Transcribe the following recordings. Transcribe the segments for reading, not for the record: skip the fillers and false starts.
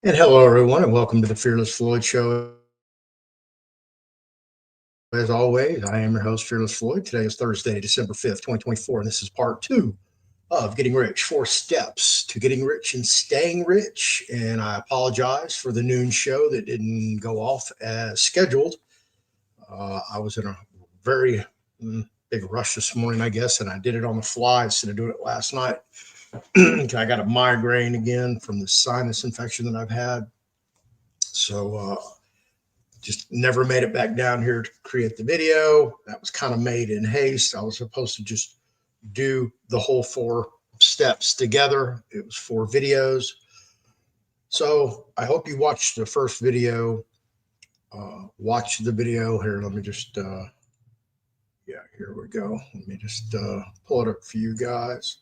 And hello, everyone, and welcome to the Fearless Floyd Show. As always, I am your host, Fearless Floyd. Today is Thursday, December 5th, 2024, and this is part two of Getting Rich, 4 steps to getting rich and staying rich. And I apologize for the noon show that didn't go off as scheduled. I was in a very big rush this morning, I guess, and I did it on the fly instead of doing it last night. I got a migraine again from the sinus infection that I've had. So, just never made it back down here to create the video. That was kind of made in haste. I was supposed to just do the whole 4 steps together. It was 4 videos. So I hope you watched the first video. Watch the video here. Let me just, here we go. Let me just pull it up for you guys.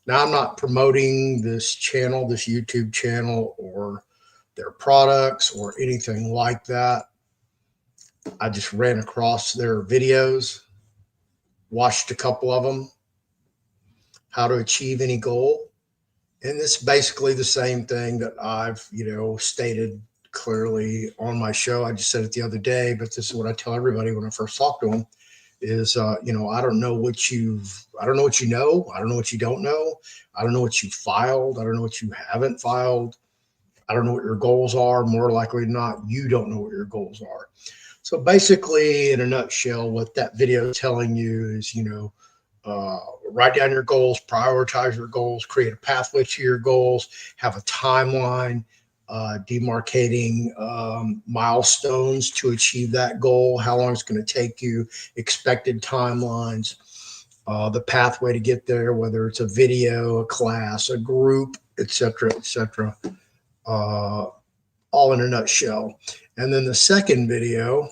Now, I'm not promoting this channel, this YouTube channel, or their products or anything like that. I just ran across their videos, watched a couple of them, how to achieve any goal. And it's basically the same thing that I've, stated clearly on my show. I just said it the other day, but this is what I tell everybody when I first talk to them is, I don't know what you know. I don't know what you don't know. I don't know what you filed. I don't know what you haven't filed. I don't know what your goals are. More likely than not, you don't know what your goals are. So basically, in a nutshell, what that video is telling you is, write down your goals, prioritize your goals, create a pathway to your goals, have a timeline, demarcating milestones to achieve that goal, how long it's going to take you, expected timelines, the pathway to get there, whether it's a video, a class, a group, etc., etc. All in a nutshell. And then the second video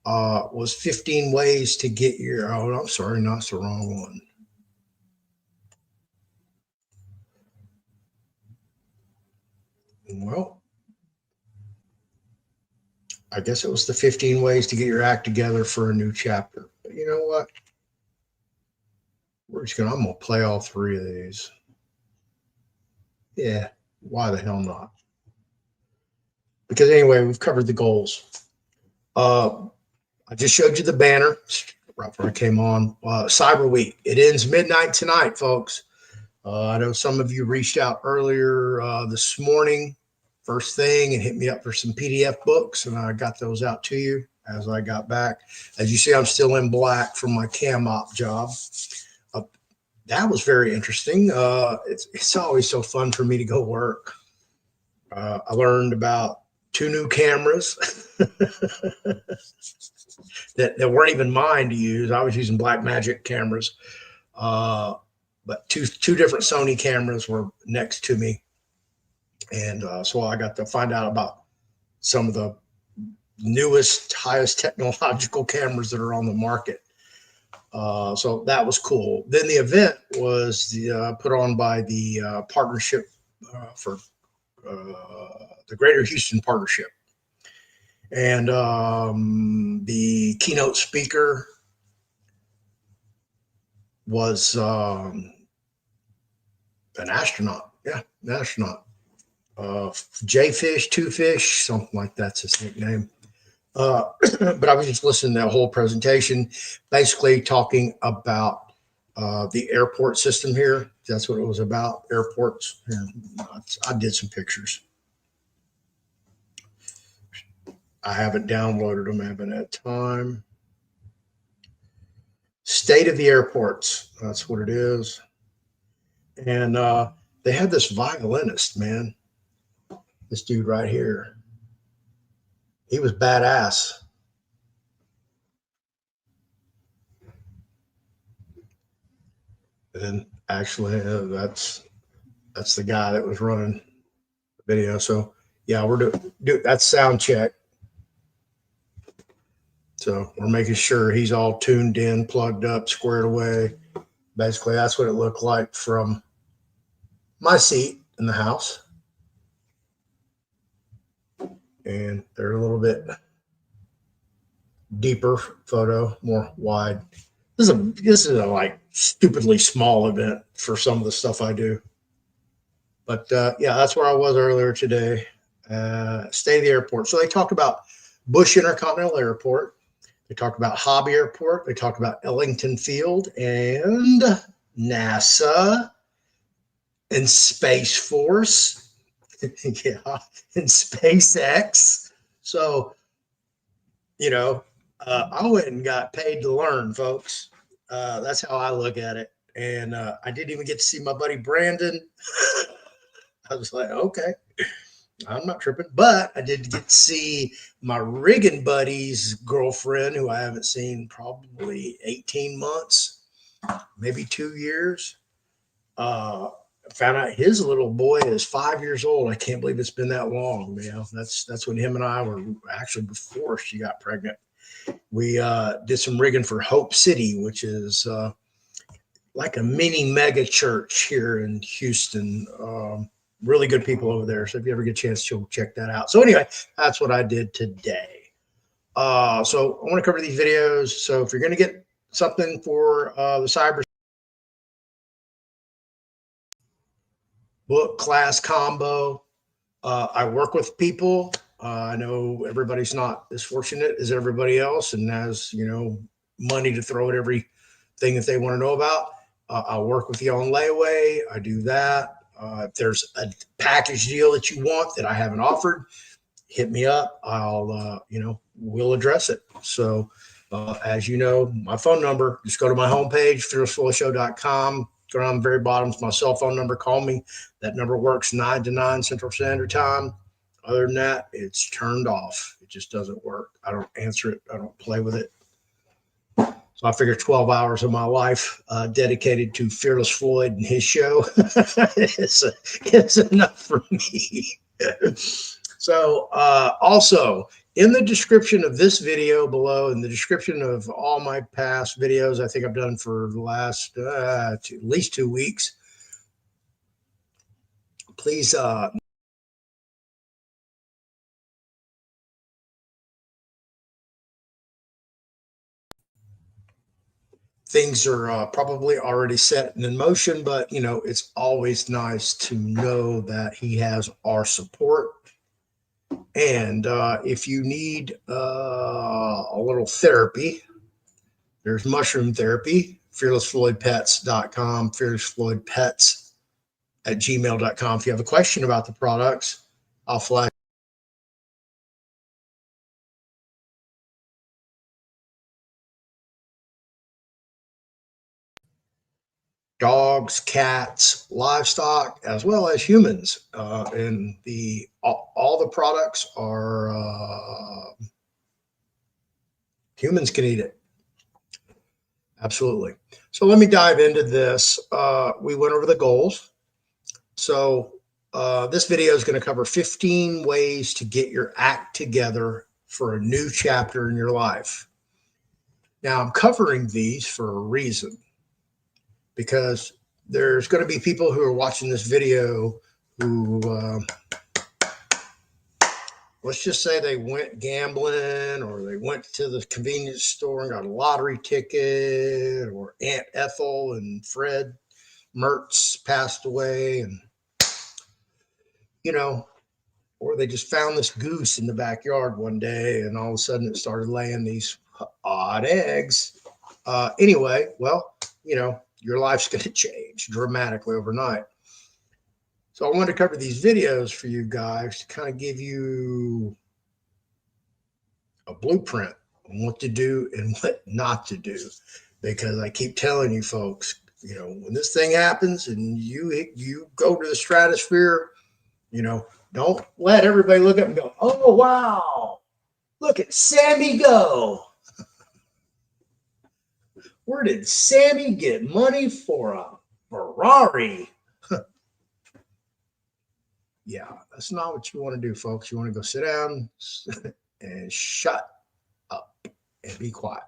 was 15 ways to get your, I'm sorry, no, that's the wrong one. Well, I guess it was the 15 ways to get your act together for a new chapter. But you know what? I'm going to play all 3 of these. Yeah, why the hell not? Because anyway, we've covered the goals. I just showed you the banner right before I came on. Cyber Week. It ends midnight tonight, folks. I know some of you reached out earlier this morning, first thing, and hit me up for some PDF books, and I got those out to you as I got back. As you see, I'm still in black from my cam op job. That was very interesting. It's always so fun for me to go work. I learned about 2 new cameras that weren't even mine to use. I was using Blackmagic cameras, but two different Sony cameras were next to me, and so I got to find out about some of the newest, highest technological cameras that are on the market. So that was cool. Then the event was put on by the partnership for the Greater Houston Partnership. And the keynote speaker was an astronaut. Yeah, an astronaut. J-Fish, Two Fish, something like that's his nickname. But I was just listening to that whole presentation, basically talking about the airport system here. That's what it was about, airports. And I did some pictures. I haven't downloaded them. I haven't had time. State of the airports. That's what it is. And they had this violinist, man. This dude right here. He was badass. And actually, that's the guy that was running the video. So yeah, we're doing that's sound check. So we're making sure he's all tuned in, plugged up, squared away. Basically, that's what it looked like from my seat in the house. And they're a little bit deeper photo, more wide. This is a like stupidly small event for some of the stuff I do. But yeah, that's where I was earlier today. Stay at the airport. So they talked about Bush Intercontinental Airport. They talked about Hobby Airport. They talked about Ellington Field and NASA and Space Force. Yeah, and SpaceX. So, you know, I went and got paid to learn, folks. That's how I look at it. And I didn't even get to see my buddy Brandon. I was like, okay, I'm not tripping. But I did get to see my rigging buddy's girlfriend, who I haven't seen probably 18 months, maybe 2 years. Uh, Found out his little boy is 5 years old. I can't believe it's been that long. You know, that's when him and I were actually before she got pregnant. We did some rigging for Hope City, which is like a mini mega church here in Houston. Really good people over there. So if you ever get a chance, you'll check that out. So anyway, that's what I did today. So I want to cover these videos. So if you're going to get something for the cyber book class combo, I work with people. I know everybody's not as fortunate as everybody else and has, money to throw at everything that they want to know about. I'll work with you on layaway. I do that. If there's a package deal that you want that I haven't offered, hit me up. We'll address it. So, as you know, my phone number, just go to my homepage, fearlessflowshow.com. Go down the very bottom, it's my cell phone number. Call me. That number works 9 to 9 Central Standard Time. Other than that, it's turned off. It just doesn't work. I don't answer it. I don't play with it. So I figure 12 hours of my life dedicated to Fearless Floyd and his show it's enough for me. So also, in the description of this video below, in the description of all my past videos, I think I've done for the last at least 2 weeks, please things are probably already set and in motion, but it's always nice to know that he has our support. And if you need a little therapy, there's mushroom therapy, fearlessfloydpets.com, fearlessfloydpets@gmail.com. If you have a question about the products, I'll flash dogs, cats, livestock, as well as humans. And all the products are humans can eat it. Absolutely. So let me dive into this. We went over the goals. So this video is going to cover 15 ways to get your act together for a new chapter in your life. Now, I'm covering these for a reason, because there's going to be people who are watching this video who, let's just say they went gambling, or they went to the convenience store and got a lottery ticket, or Aunt Ethel and Fred Mertz passed away, and, or they just found this goose in the backyard one day and all of a sudden it started laying these odd eggs. Anyway, well, your life's going to change dramatically overnight. So I wanted to cover these videos for you guys to kind of give you a blueprint on what to do and what not to do. Because I keep telling you folks, when this thing happens and you go to the stratosphere, don't let everybody look up and go, oh, wow, look at Sammy go. Where did Sammy get money for a Ferrari? Yeah, that's not what you want to do, folks. You want to go sit down and shut up and be quiet.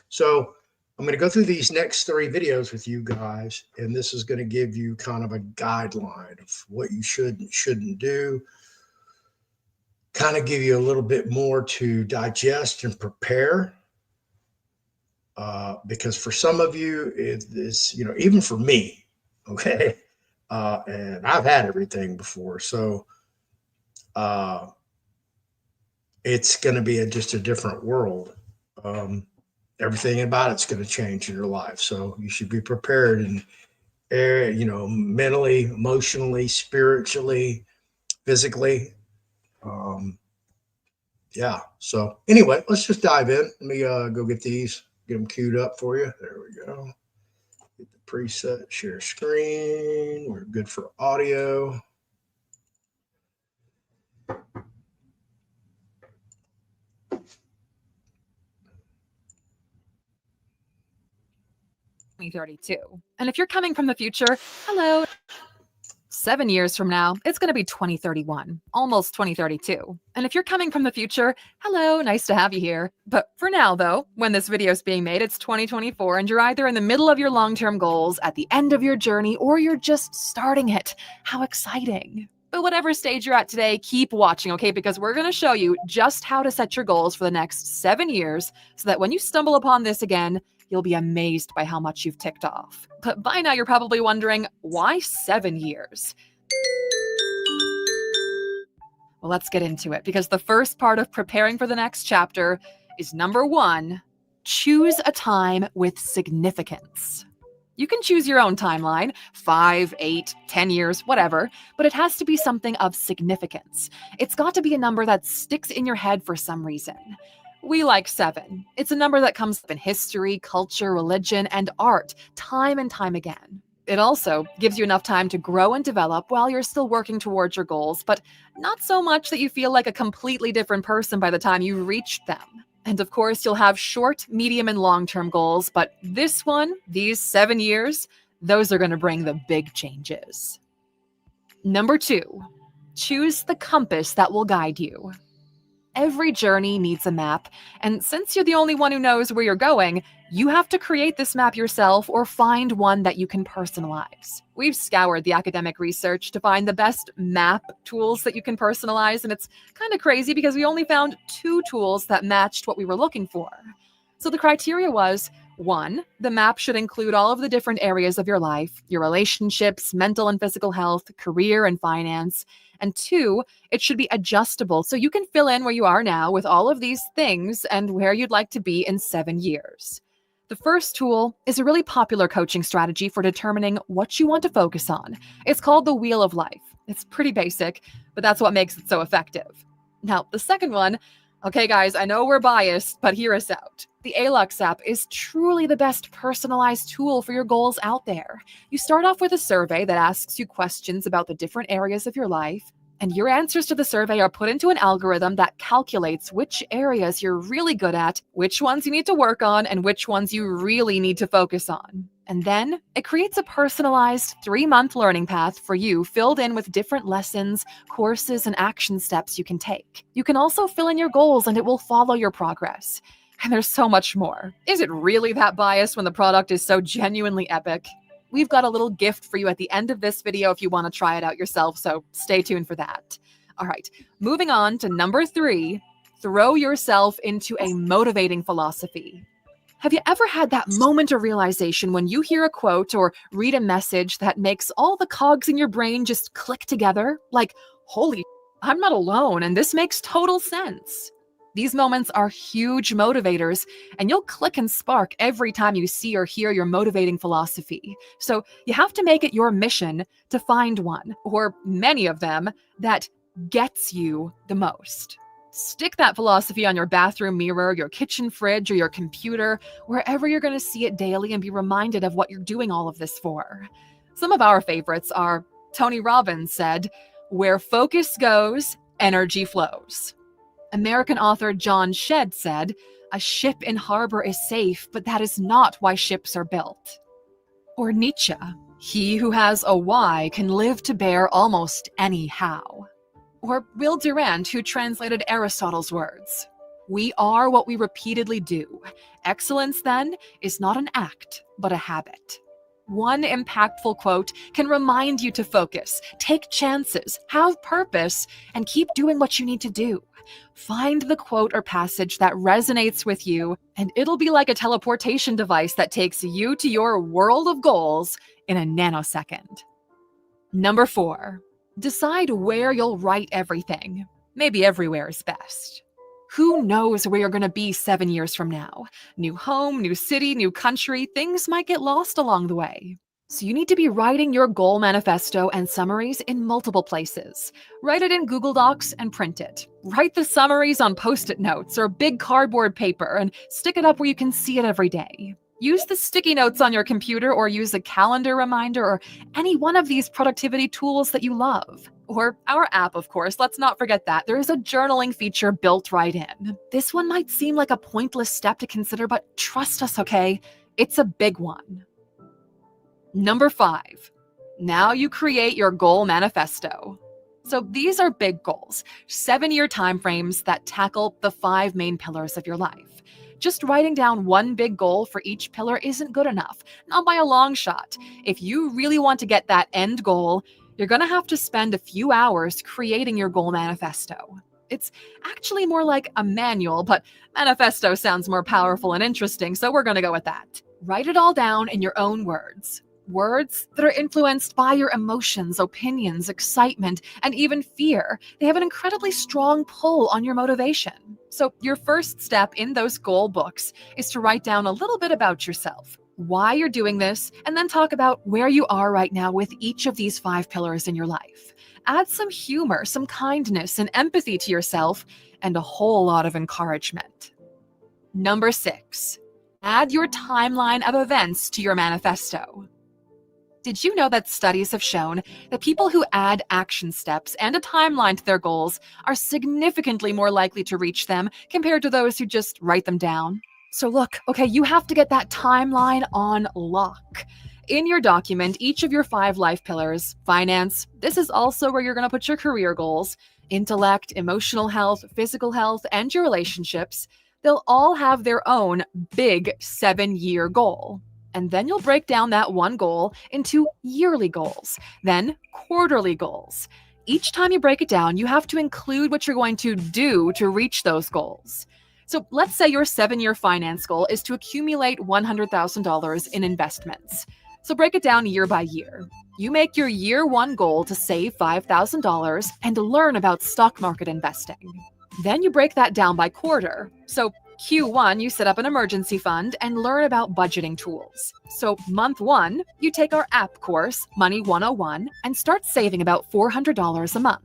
So I'm going to go through these next 3 videos with you guys, and this is going to give you kind of a guideline of what you should and shouldn't do, kind of give you a little bit more to digest and prepare. Because for some of you, it is, even for me, okay, And I've had everything before. So uh, it's going to be just a different world. Um, Everything about it's going to change in your life. So you should be prepared and, mentally, emotionally, spiritually, physically. Um, yeah. So anyway, let's just dive in. Let me go get them queued up for you. There we go. Get the preset, share screen. We're good for audio. And if you're coming from the future, hello. 7 years from now, it's going to be 2031, almost 2032. And if you're coming from the future, hello, nice to have you here. But for now, though, when this video is being made, it's 2024, and you're either in the middle of your long-term goals, at the end of your journey, or you're just starting it. How exciting. But whatever stage you're at today, keep watching, okay? Because we're going to show you just how to set your goals for the next 7 years so that when you stumble upon this again, you'll be amazed by how much you've ticked off. But by now, you're probably wondering, why 7 years? Well, let's get into it, because the first part of preparing for the next chapter is number 1, choose a time with significance. You can choose your own timeline, 5, 8, 10 years, whatever, but it has to be something of significance. It's got to be a number that sticks in your head for some reason. We like 7. It's a number that comes up in history, culture, religion, and art, time and time again. It also gives you enough time to grow and develop while you're still working towards your goals, but not so much that you feel like a completely different person by the time you reached them. And of course, you'll have short, medium, and long-term goals, but this one, these 7 years, those are going to bring the big changes. Number 2, choose the compass that will guide you. Every journey needs a map, and since you're the only one who knows where you're going, you have to create this map yourself or find one that you can personalize. We've scoured the academic research to find the best map tools that you can personalize, and it's kind of crazy because we only found 2 tools that matched what we were looking for. So the criteria was, 1, the map should include all of the different areas of your life, your relationships, mental and physical health, career and finance. And 2, it should be adjustable so you can fill in where you are now with all of these things and where you'd like to be in 7 years. The first tool is a really popular coaching strategy for determining what you want to focus on. It's called the Wheel of Life. It's pretty basic, but that's what makes it so effective. Now, the second one, okay guys, I know we're biased, but hear us out. The ALUX app is truly the best personalized tool for your goals out there. You start off with a survey that asks you questions about the different areas of your life, and your answers to the survey are put into an algorithm that calculates which areas you're really good at, which ones you need to work on, and which ones you really need to focus on. And then it creates a personalized 3-month learning path for you filled in with different lessons, courses, and action steps you can take. You can also fill in your goals and it will follow your progress. And there's so much more. Is it really that biased when the product is so genuinely epic? We've got a little gift for you at the end of this video if you want to try it out yourself, so stay tuned for that. All right, moving on to number 3, throw yourself into a motivating philosophy. Have you ever had that moment of realization when you hear a quote or read a message that makes all the cogs in your brain just click together? Like, holy, I'm not alone, and this makes total sense. These moments are huge motivators, and you'll click and spark every time you see or hear your motivating philosophy. So you have to make it your mission to find one, or many of them, that gets you the most. Stick that philosophy on your bathroom mirror, your kitchen fridge, or your computer, wherever you're going to see it daily and be reminded of what you're doing all of this for. Some of our favorites are, Tony Robbins said, "Where focus goes, energy flows." American author John Shedd said, "A ship in harbor is safe, but that is not why ships are built." Or Nietzsche, "He who has a why can live to bear almost any how." Or Will Durant, who translated Aristotle's words, "We are what we repeatedly do. Excellence, then, is not an act, but a habit." One impactful quote can remind you to focus, take chances, have purpose, and keep doing what you need to do. Find the quote or passage that resonates with you, and it'll be like a teleportation device that takes you to your world of goals in a nanosecond. Number 4, decide where you'll write everything. Maybe everywhere is best. Who knows where you're going to be 7 years from now? New home, new city, new country, things might get lost along the way. So you need to be writing your goal manifesto and summaries in multiple places. Write it in Google Docs and print it. Write the summaries on Post-it notes or big cardboard paper and stick it up where you can see it every day. Use the sticky notes on your computer or use a calendar reminder or any one of these productivity tools that you love. Or our app, of course, let's not forget that. There is a journaling feature built right in. This one might seem like a pointless step to consider, but trust us, okay? It's a big one. Number 5, now you create your goal manifesto. So these are big goals, 7-year timeframes that tackle the 5 main pillars of your life. Just writing down one big goal for each pillar isn't good enough, not by a long shot. If you really want to get that end goal, you're going to have to spend a few hours creating your goal manifesto. It's actually more like a manual, but manifesto sounds more powerful and interesting, so we're going to go with that. Write it all down in your own words. Words that are influenced by your emotions, opinions, excitement, and even fear. They have an incredibly strong pull on your motivation. So your first step in those goal books is to write down a little bit about yourself, why you're doing this, and then talk about where you are right now with each of these 5 pillars in your life. Add some humor, some kindness, and empathy to yourself, and a whole lot of encouragement. Number 6, add your timeline of events to your manifesto. Did you know that studies have shown that people who add action steps and a timeline to their goals are significantly more likely to reach them compared to those who just write them down? So look, okay, you have to get that timeline on lock. In your document, each of your 5 life pillars, finance, this is also where you're going to put your career goals, intellect, emotional health, physical health, and your relationships, they'll all have their own big 7-year goal. And then you'll break down that one goal into yearly goals, then quarterly goals. Each time you break it down, you have to include what you're going to do to reach those goals. So let's say your 7-year finance goal is to accumulate $100,000 in investments. So break it down year by year. You make your year 1 goal to save $5,000 and learn about stock market investing. Then you break that down by quarter. So Q1, you set up an emergency fund and learn about budgeting tools. So month 1, you take our app course, Money 101, and start saving about $400 a month.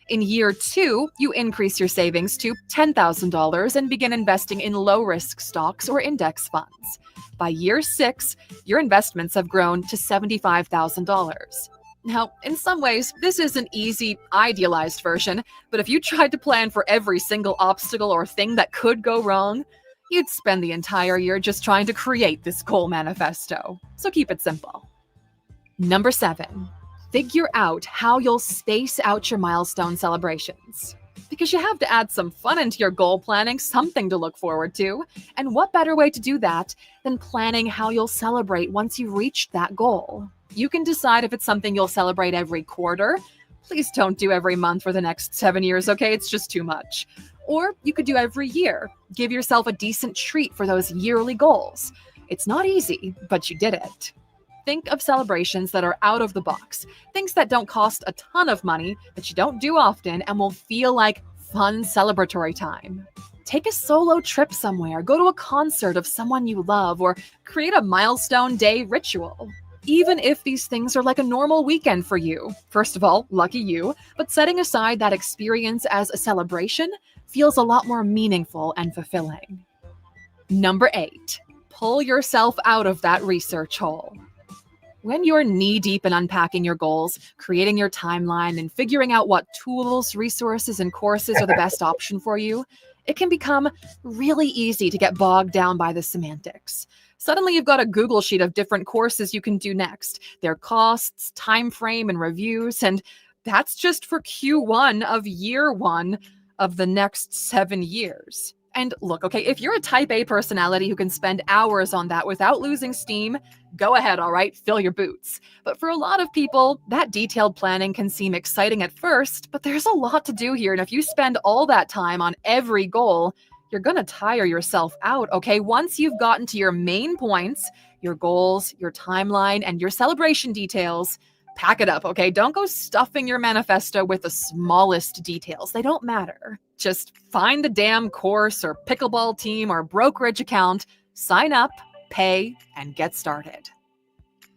In year 2, you increase your savings to $10,000 and begin investing in low-risk stocks or index funds. By year 6, your investments have grown to $75,000. Now, in some ways, this is an easy, idealized version, but if you tried to plan for every single obstacle or thing that could go wrong, you'd spend the entire year just trying to create this goal manifesto. So keep it simple. Number 7, figure out how you'll space out your milestone celebrations. Because you have to add some fun into your goal planning, something to look forward to. And what better way to do that than planning how you'll celebrate once you've reached that goal? You can decide if it's something you'll celebrate every quarter. Please don't do every month for the next 7 years, okay? It's just too much. Or you could do every year. Give yourself a decent treat for those yearly goals. It's not easy, but you did it. Think of celebrations that are out of the box, things that don't cost a ton of money, that you don't do often, and will feel like fun celebratory time. Take a solo trip somewhere, go to a concert of someone you love, or create a milestone day ritual. Even if these things are like a normal weekend for you. First of all, lucky you, but setting aside that experience as a celebration feels a lot more meaningful and fulfilling. Number 8, pull yourself out of that research hole. When you're knee-deep in unpacking your goals, creating your timeline, and figuring out what tools, resources, and courses are the best option for you, it can become really easy to get bogged down by the semantics. Suddenly you've got a Google sheet of different courses you can do next, their costs, time frame, and reviews, and that's just for Q1 of year 1 of the next 7 years. And look, okay, if you're a type A personality who can spend hours on that without losing steam, go ahead, all right, fill your boots. But for a lot of people, that detailed planning can seem exciting at first, but there's a lot to do here. And if you spend all that time on every goal, you're going to tire yourself out, okay? Once you've gotten to your main points, your goals, your timeline, and your celebration details, Pack it up, okay? Don't go stuffing your manifesto with the smallest details. They don't matter. Just find the damn course or pickleball team or brokerage account, sign up, pay, and get started.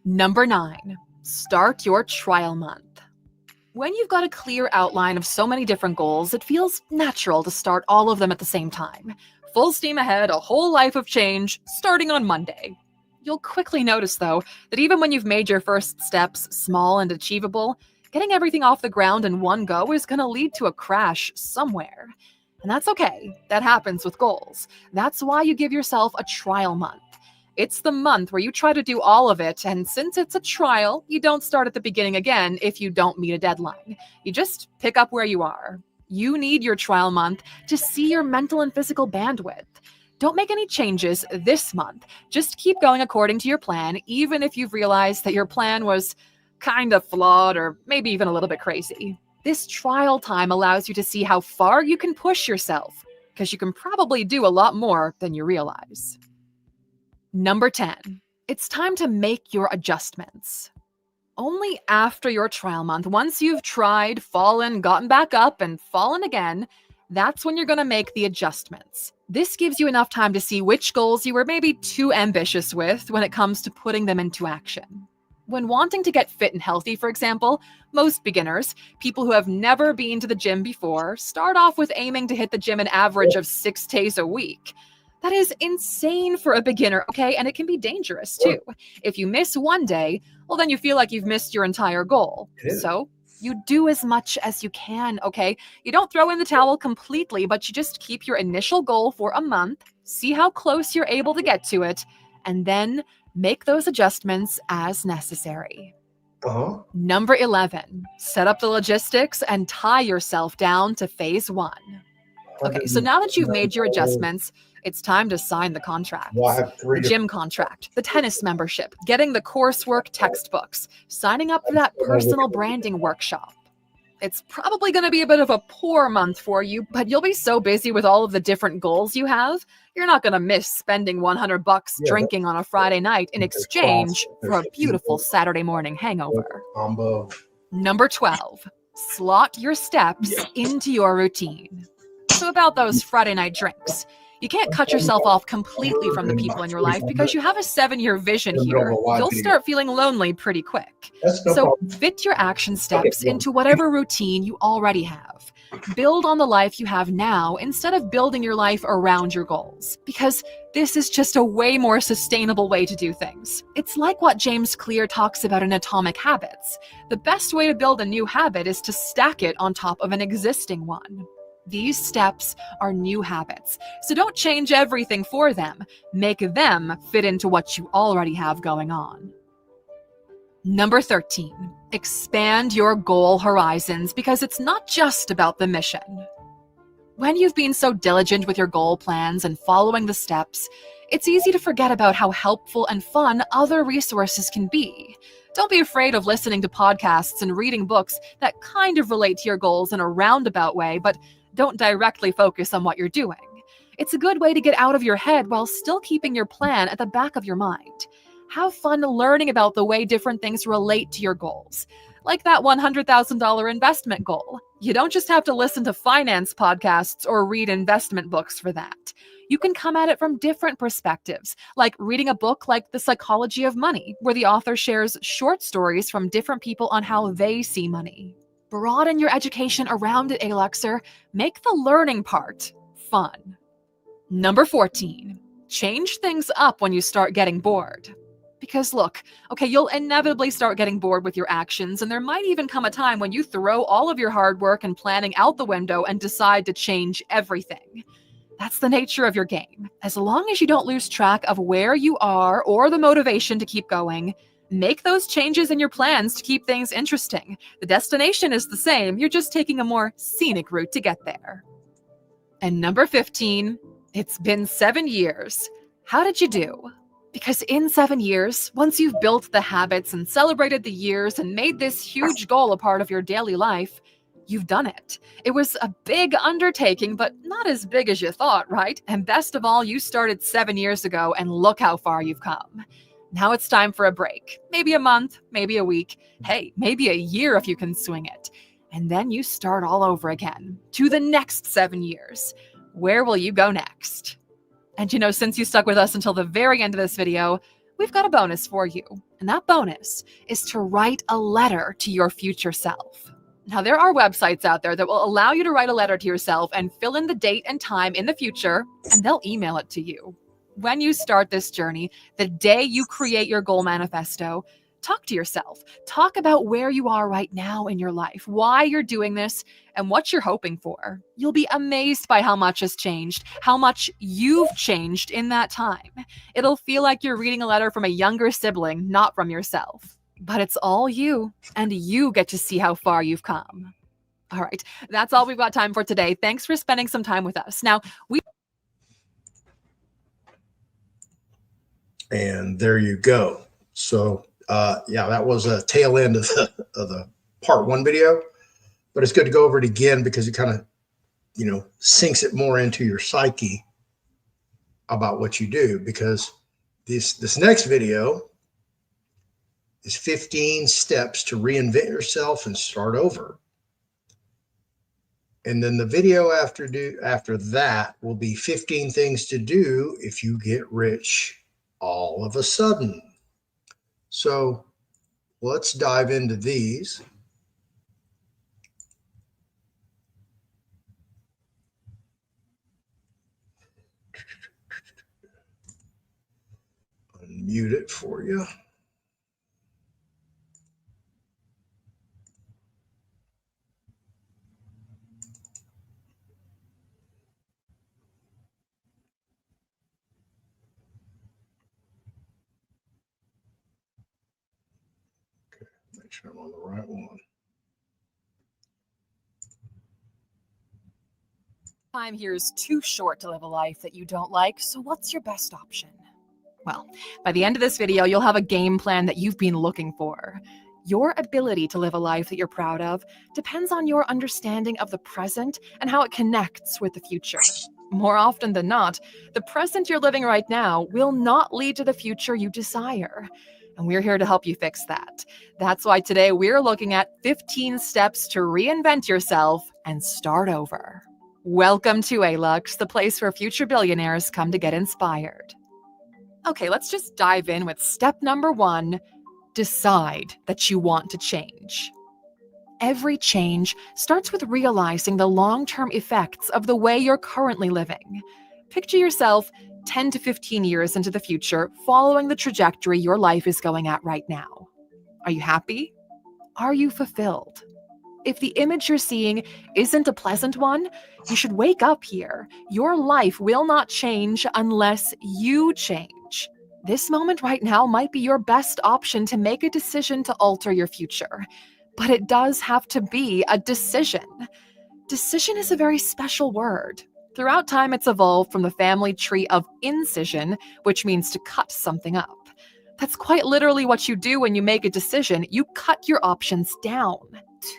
Number 9, start your trial month. When you've got a clear outline of so many different goals, it feels natural to start all of them at the same time. Full steam ahead, a whole life of change, starting on Monday. You'll quickly notice, though, that even when you've made your first steps small and achievable, getting everything off the ground in one go is going to lead to a crash somewhere. And that's okay. That happens with goals. That's why you give yourself a trial month. It's the month where you try to do all of it, and since it's a trial, you don't start at the beginning again if you don't meet a deadline. You just pick up where you are. You need your trial month to see your mental and physical bandwidth. Don't make any changes this month. Just keep going according to your plan, even if you've realized that your plan was kind of flawed or maybe even a little bit crazy. This trial time allows you to see how far you can push yourself, because you can probably do a lot more than you realize. Number 10, it's time to make your adjustments. Only after your trial month, once you've tried, fallen, gotten back up, and fallen again, that's when you're going to make the adjustments. This gives you enough time to see which goals you were maybe too ambitious with when it comes to putting them into action. When wanting to get fit and healthy, for example, most beginners, people who have never been to the gym before, start off with aiming to hit the gym an average of 6 days a week. That is insane for a beginner, okay? And it can be dangerous too. If you miss one day, well, then you feel like you've missed your entire goal. So you do as much as you can, okay? You don't throw in the towel completely, but you just keep your initial goal for a month, see how close you're able to get to it, and then make those adjustments as necessary. Number 11, set up the logistics and tie yourself down to phase 1. Okay, so now that you've made your adjustments, it's time to sign the contracts. The gym contract, the tennis membership, getting the coursework textbooks, signing up for that personal branding workshop. It's probably going to be a bit of a poor month for you, but you'll be so busy with all of the different goals you have, you're not going to miss spending $100 drinking on a Friday night in exchange for a beautiful Saturday morning hangover. Number 12, slot your steps into your routine. So about those Friday night drinks. You can't cut yourself off completely from the people in your life because you have a 7-year vision here. You'll start feeling lonely pretty quick. So fit your action steps into whatever routine you already have. Build on the life you have now instead of building your life around your goals, because this is just a way more sustainable way to do things. It's like what James Clear talks about in Atomic Habits. The best way to build a new habit is to stack it on top of an existing one. These steps are new habits, so don't change everything for them. Make them fit into what you already have going on. Number 13, expand your goal horizons, because it's not just about the mission. When you've been so diligent with your goal plans and following the steps, it's easy to forget about how helpful and fun other resources can be. Don't be afraid of listening to podcasts and reading books that kind of relate to your goals in a roundabout way, but don't directly focus on what you're doing. It's a good way to get out of your head while still keeping your plan at the back of your mind. Have fun learning about the way different things relate to your goals, like that $100,000 investment goal. You don't just have to listen to finance podcasts or read investment books for that. You can come at it from different perspectives, like reading a book like The Psychology of Money, where the author shares short stories from different people on how they see money. Broaden your education around it, Alexer. Make the learning part fun. Number 14, change things up when you start getting bored. Because look, okay, you'll inevitably start getting bored with your actions, and there might even come a time when you throw all of your hard work and planning out the window and decide to change everything. That's the nature of your game. As long as you don't lose track of where you are or the motivation to keep going, make those changes in your plans to keep things interesting. The destination is the same, you're just taking a more scenic route to get there. And number 15, it's been 7 years. How did you do? Because in 7 years, once you've built the habits and celebrated the years and made this huge goal a part of your daily life, you've done it. It was a big undertaking, but not as big as you thought, right? And best of all, you started 7 years ago, and look how far you've come. Now it's time for a break. Maybe a month, maybe a week, hey, maybe a year if you can swing it. And then you start all over again to the next 7 years. Where will you go next? And since you stuck with us until the very end of this video, we've got a bonus for you. And that bonus is to write a letter to your future self. Now, there are websites out there that will allow you to write a letter to yourself and fill in the date and time in the future, and they'll email it to you. When you start this journey, the day you create your goal manifesto, talk to yourself. Talk about where you are right now in your life, why you're doing this, and what you're hoping for. You'll be amazed by how much has changed, how much you've changed in that time. It'll feel like you're reading a letter from a younger sibling, not from yourself. But it's all you, and you get to see how far you've come. All right, that's all we've got time for today. Thanks for spending some time with us. Now, And there you go. So, that was a tail end of the part 1 video, but it's good to go over it again because it kind of, sinks it more into your psyche about what you do, because this next video is 15 steps to reinvent yourself and start over. And then the video after that will be 15 things to do if you get rich all of a sudden. So let's dive into these. Unmute it for you. Make sure I'm on the right one. time here is too short to live a life that you don't like, so what's your best option? Well, by the end of this video, you'll have a game plan that you've been looking for. Your ability to live a life that you're proud of depends on your understanding of the present and how it connects with the future. More often than not, the present you're living right now will not lead to the future you desire. And we're here to help you fix that. That's why today we're looking at 15 steps to reinvent yourself and start over. Welcome to A-Lux, the place where future billionaires come to get inspired. Okay, let's just dive in with step number 1. Decide that you want to change. Every change starts with realizing the long-term effects of the way you're currently living. Picture yourself 10 to 15 years into the future, following the trajectory your life is going at right now. Are you happy? Are you fulfilled? If the image you're seeing isn't a pleasant one, you should wake up here. Your life will not change unless you change. This moment right now might be your best option to make a decision to alter your future. But it does have to be a decision. Decision is a very special word. Throughout time, it's evolved from the family tree of incision, which means to cut something up. That's quite literally what you do when you make a decision. You cut your options down.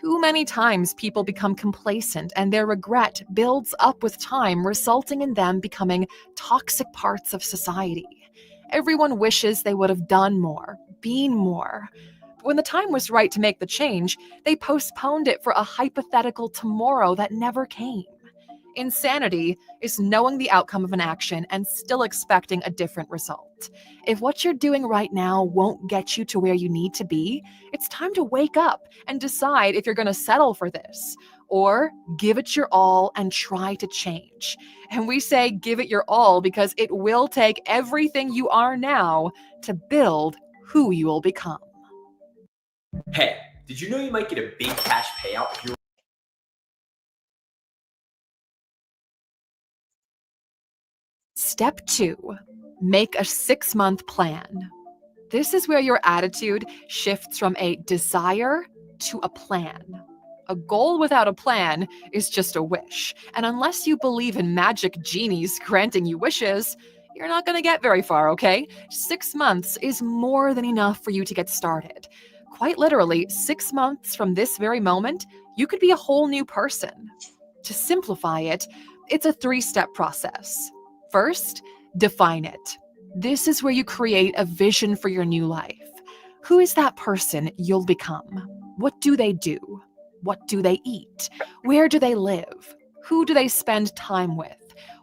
Too many times people become complacent and their regret builds up with time, resulting in them becoming toxic parts of society. Everyone wishes they would have done more, been more. But when the time was right to make the change, they postponed it for a hypothetical tomorrow that never came. Insanity is knowing the outcome of an action and still expecting a different result. If what you're doing right now won't get you to where you need to be, it's time to wake up and decide if you're going to settle for this or give it your all and try to change. And we say give it your all because it will take everything you are now to build who you will become. Hey, did you know you might get a big cash payout if you're Step 2, make a 6-month plan. This is where your attitude shifts from a desire to a plan. A goal without a plan is just a wish, and unless you believe in magic genies granting you wishes, you're not going to get very far, okay? 6 months is more than enough for you to get started. Quite literally, 6 months from this very moment, you could be a whole new person. To simplify it, it's a 3-step process. First, define it. This is where you create a vision for your new life. Who is that person you'll become? What do they do? What do they eat? Where do they live? Who do they spend time with?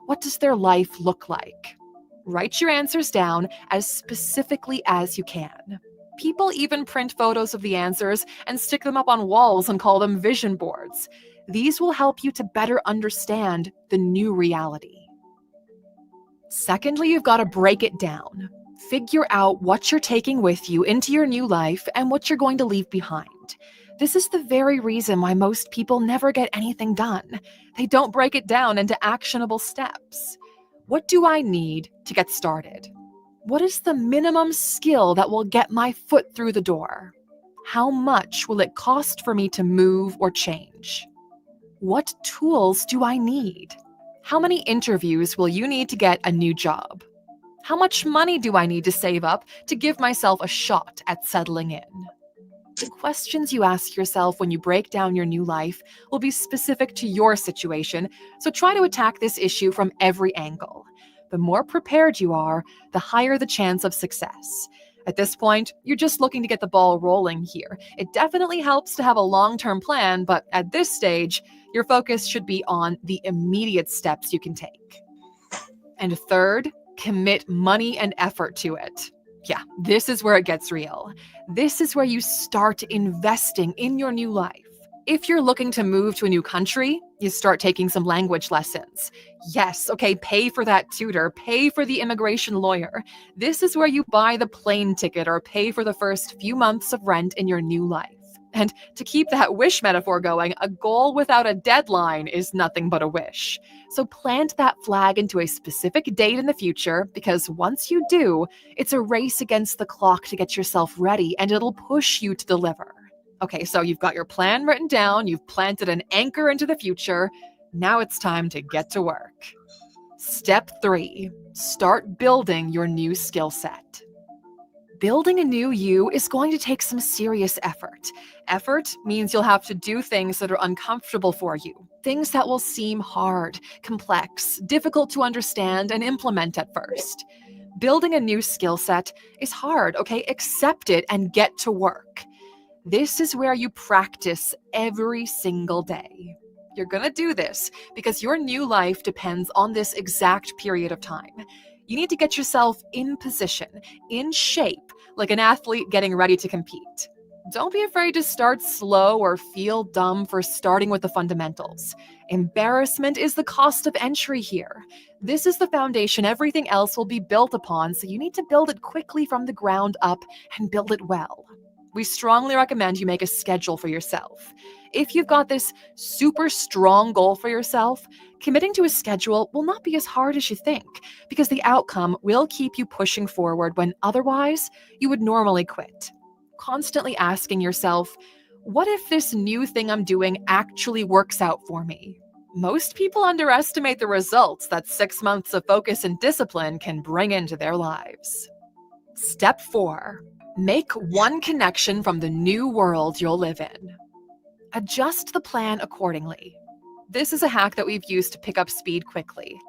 What does their life look like? Write your answers down as specifically as you can. People even print photos of the answers and stick them up on walls and call them vision boards. These will help you to better understand the new reality. Secondly, you've got to break it down. Figure out what you're taking with you into your new life and what you're going to leave behind. This is the very reason why most people never get anything done. They don't break it down into actionable steps. What do I need to get started? What is the minimum skill that will get my foot through the door? How much will it cost for me to move or change? What tools do I need? How many interviews will you need to get a new job? How much money do I need to save up to give myself a shot at settling in? The questions you ask yourself when you break down your new life will be specific to your situation, so try to attack this issue from every angle. The more prepared you are, the higher the chance of success. At this point, you're just looking to get the ball rolling here. It definitely helps to have a long-term plan, but at this stage, your focus should be on the immediate steps you can take. And third, commit money and effort to it. Yeah, this is where it gets real. This is where you start investing in your new life. If you're looking to move to a new country, you start taking some language lessons. Yes, okay, pay for that tutor, pay for the immigration lawyer. This is where you buy the plane ticket or pay for the first few months of rent in your new life. And to keep that wish metaphor going, a goal without a deadline is nothing but a wish. So plant that flag into a specific date in the future, because once you do, it's a race against the clock to get yourself ready, and it'll push you to deliver. Okay, so you've got your plan written down, you've planted an anchor into the future. Now it's time to get to work. Step 3, start building your new skill set. Building a new you is going to take some serious effort. Effort means you'll have to do things that are uncomfortable for you, things that will seem hard, complex, difficult to understand and implement at first. Building a new skill set is hard, okay? Accept it and get to work. This is where you practice every single day. You're going to do this because your new life depends on this exact period of time. You need to get yourself in position, in shape, like an athlete getting ready to compete. Don't be afraid to start slow or feel dumb for starting with the fundamentals. Embarrassment is the cost of entry here. This is the foundation everything else will be built upon, so you need to build it quickly from the ground up and build it well. We strongly recommend you make a schedule for yourself. If you've got this super strong goal for yourself, committing to a schedule will not be as hard as you think, because the outcome will keep you pushing forward when otherwise you would normally quit. Constantly asking yourself, what if this new thing I'm doing actually works out for me? Most people underestimate the results that 6 months of focus and discipline can bring into their lives. Step 4. Make one connection from the new world you'll live in. Adjust the plan accordingly. This is a hack that we've used to pick up speed quickly.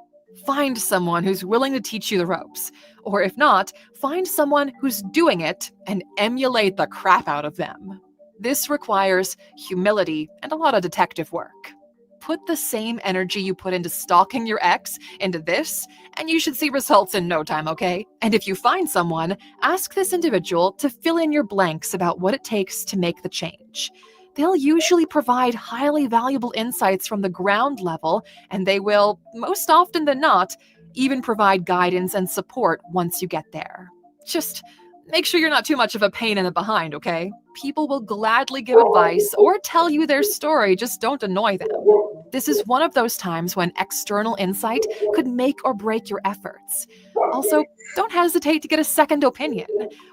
Find someone who's willing to teach you the ropes, or if not, find someone who's doing it and emulate the crap out of them. This requires humility and a lot of detective work. Put the same energy you put into stalking your ex into this, and you should see results in no time, okay? And if you find someone, ask this individual to fill in your blanks about what it takes to make the change. They'll usually provide highly valuable insights from the ground level, and they will, most often than not, even provide guidance and support once you get there. Just make sure you're not too much of a pain in the behind, okay? People will gladly give advice or tell you their story, just don't annoy them. This is one of those times when external insight could make or break your efforts. Also, don't hesitate to get a second opinion.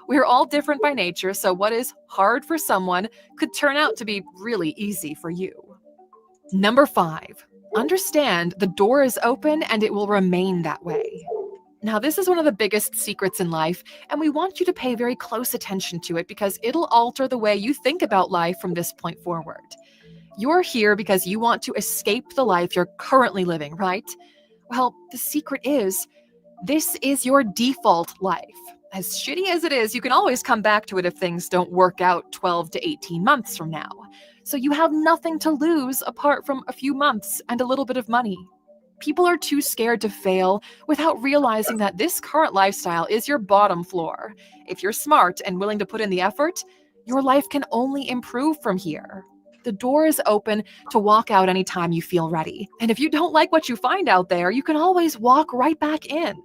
We're all different by nature, so what is hard for someone could turn out to be really easy for you. Number 5, understand the door is open and it will remain that way. Now, this is one of the biggest secrets in life, and we want you to pay very close attention to it because it'll alter the way you think about life from this point forward. You're here because you want to escape the life you're currently living, right? Well, the secret is This is your default life. As shitty as it is, you can always come back to it if things don't work out 12 to 18 months from now. So you have nothing to lose apart from a few months and a little bit of money. People are too scared to fail without realizing that this current lifestyle is your bottom floor. If you're smart and willing to put in the effort, your life can only improve from here. The door is open to walk out anytime you feel ready. And if you don't like what you find out there, you can always walk right back in.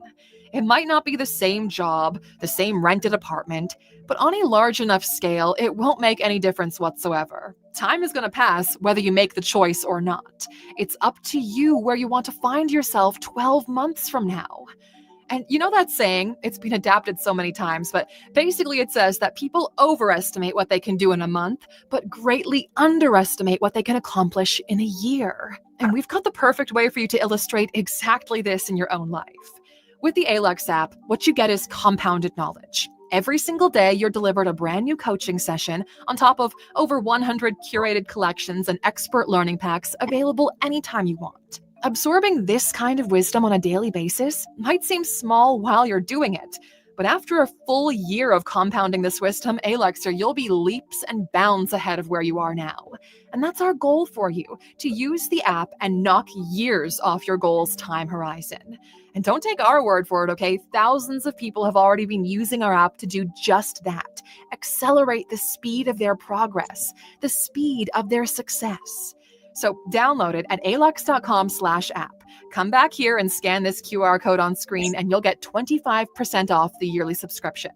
It might not be the same job, the same rented apartment, but on a large enough scale, it won't make any difference whatsoever. Time is going to pass whether you make the choice or not. It's up to you where you want to find yourself 12 months from now. And you know that saying, it's been adapted so many times, but basically it says that people overestimate what they can do in a month, but greatly underestimate what they can accomplish in a year. And we've got the perfect way for you to illustrate exactly this in your own life. With the ALEX app, what you get is compounded knowledge. Every single day, you're delivered a brand new coaching session on top of over 100 curated collections and expert learning packs available anytime you want. Absorbing this kind of wisdom on a daily basis might seem small while you're doing it, but after a full year of compounding this wisdom, Alexer, you'll be leaps and bounds ahead of where you are now. And that's our goal for you, to use the app and knock years off your goal's time horizon. And don't take our word for it, okay? Thousands of people have already been using our app to do just that. Accelerate the speed of their progress, the speed of their success. So download it at alex.com/app. Come back here and scan this QR code on screen and you'll get 25% off the yearly subscription.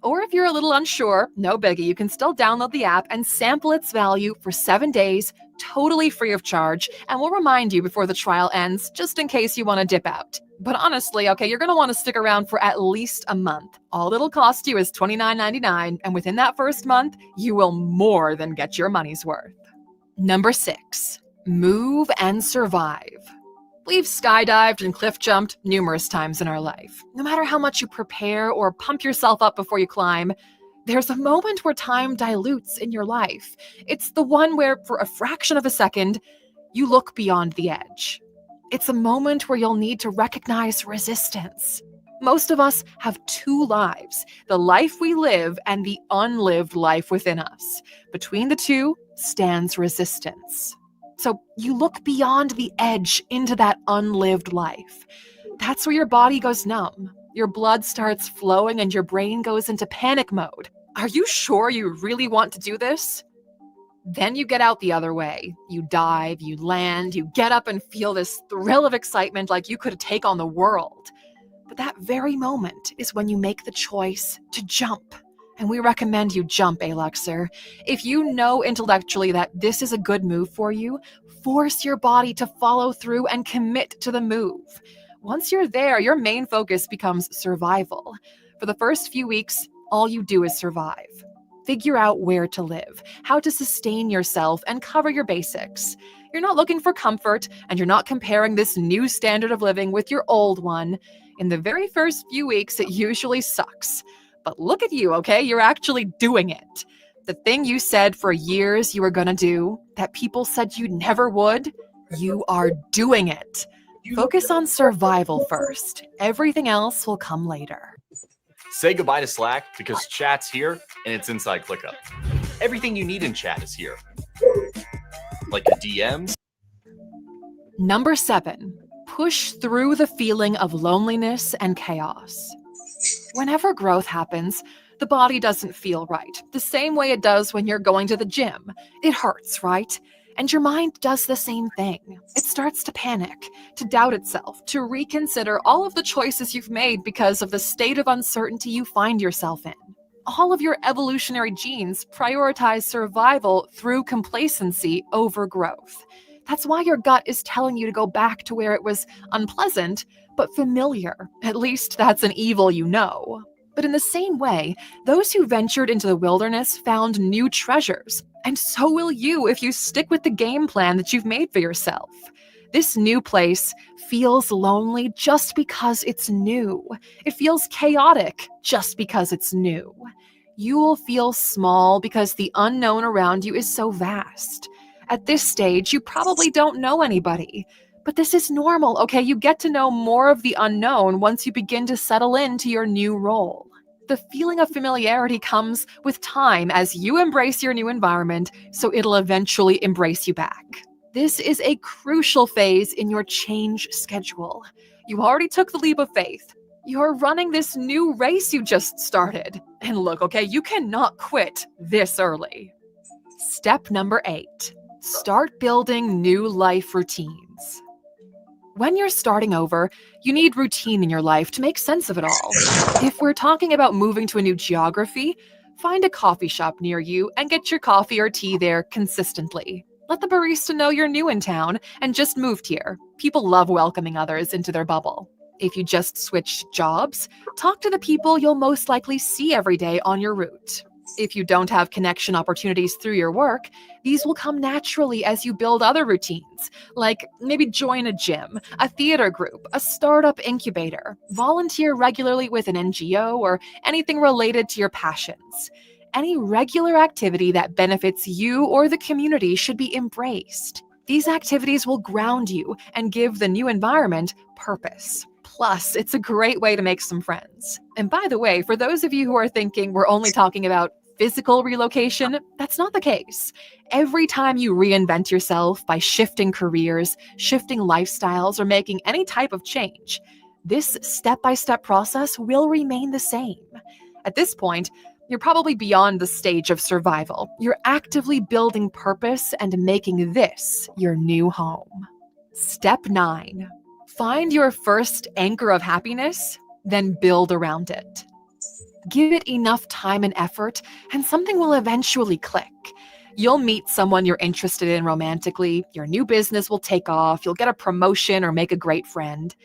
Or if you're a little unsure, no biggie, you can still download the app and sample its value for 7 days, totally free of charge, and we'll remind you before the trial ends, just in case you want to dip out. But honestly, okay, you're going to want to stick around for at least a month. All it'll cost you is $29.99, and within that first month, you will more than get your money's worth. Number 6, move and survive. We've skydived and cliff jumped numerous times in our life. No matter how much you prepare or pump yourself up before you climb, there's a moment where time dilutes in your life. It's the one where, for a fraction of a second, you look beyond the edge. It's a moment where you'll need to recognize resistance. Most of us have 2 lives, the life we live and the unlived life within us. Between the two stands resistance. So you look beyond the edge into that unlived life. That's where your body goes numb. Your blood starts flowing and your brain goes into panic mode. Are you sure you really want to do this? Then you get out the other way. You dive, you land, you get up and feel this thrill of excitement like you could take on the world. But that very moment is when you make the choice to jump. And we recommend you jump, Alexer. If you know intellectually that this is a good move for you, force your body to follow through and commit to the move. Once you're there, your main focus becomes survival. For the first few weeks, all you do is survive. Figure out where to live, how to sustain yourself, and cover your basics. You're not looking for comfort, and you're not comparing this new standard of living with your old one. In the very first few weeks, it usually sucks. But look at you, okay? You're actually doing it. The thing you said for years you were gonna do, that people said you never would, you are doing it. Focus on survival first. Everything else will come later. Say goodbye to Slack because chat's here and it's inside ClickUp. Everything you need in chat is here. Like the DMs. Number 7, push through the feeling of loneliness and chaos. Whenever growth happens, the body doesn't feel right, the same way it does when you're going to the gym. It hurts, right? And your mind does the same thing. It starts to panic, to doubt itself, to reconsider all of the choices you've made because of the state of uncertainty you find yourself in. All of your evolutionary genes prioritize survival through complacency over growth. That's why your gut is telling you to go back to where it was unpleasant, but familiar. At least that's an evil you know. But in the same way, those who ventured into the wilderness found new treasures, and so will you if you stick with the game plan that you've made for yourself. This new place feels lonely just because it's new. It feels chaotic just because it's new. You will feel small because the unknown around you is so vast. At this stage, you probably don't know anybody, But this is normal, okay? You get to know more of the unknown once you begin to settle into your new role. The feeling of familiarity comes with time as you embrace your new environment, so it'll eventually embrace you back. This is a crucial phase in your change schedule. You already took the leap of faith. You're running this new race you just started. And look, okay, you cannot quit this early. Step number 8. Start building new life routines. When you're starting over, you need routine in your life to make sense of it all. If we're talking about moving to a new geography, find a coffee shop near you and get your coffee or tea there consistently. Let the barista know you're new in town and just moved here. People love welcoming others into their bubble. If you just switched jobs, talk to the people you'll most likely see every day on your route. If you don't have connection opportunities through your work, these will come naturally as you build other routines, like maybe join a gym, a theater group, a startup incubator, volunteer regularly with an NGO, or anything related to your passions. Any regular activity that benefits you or the community should be embraced. These activities will ground you and give the new environment purpose. Plus, it's a great way to make some friends. And by the way, for those of you who are thinking we're only talking about physical relocation, that's not the case. Every time you reinvent yourself by shifting careers, shifting lifestyles, or making any type of change, this step-by-step process will remain the same. At this point, you're probably beyond the stage of survival. You're actively building purpose and making this your new home. Step 9. Find your first anchor of happiness, then build around it. Give it enough time and effort, and something will eventually click. You'll meet someone you're interested in romantically, your new business will take off, you'll get a promotion or make a great friend.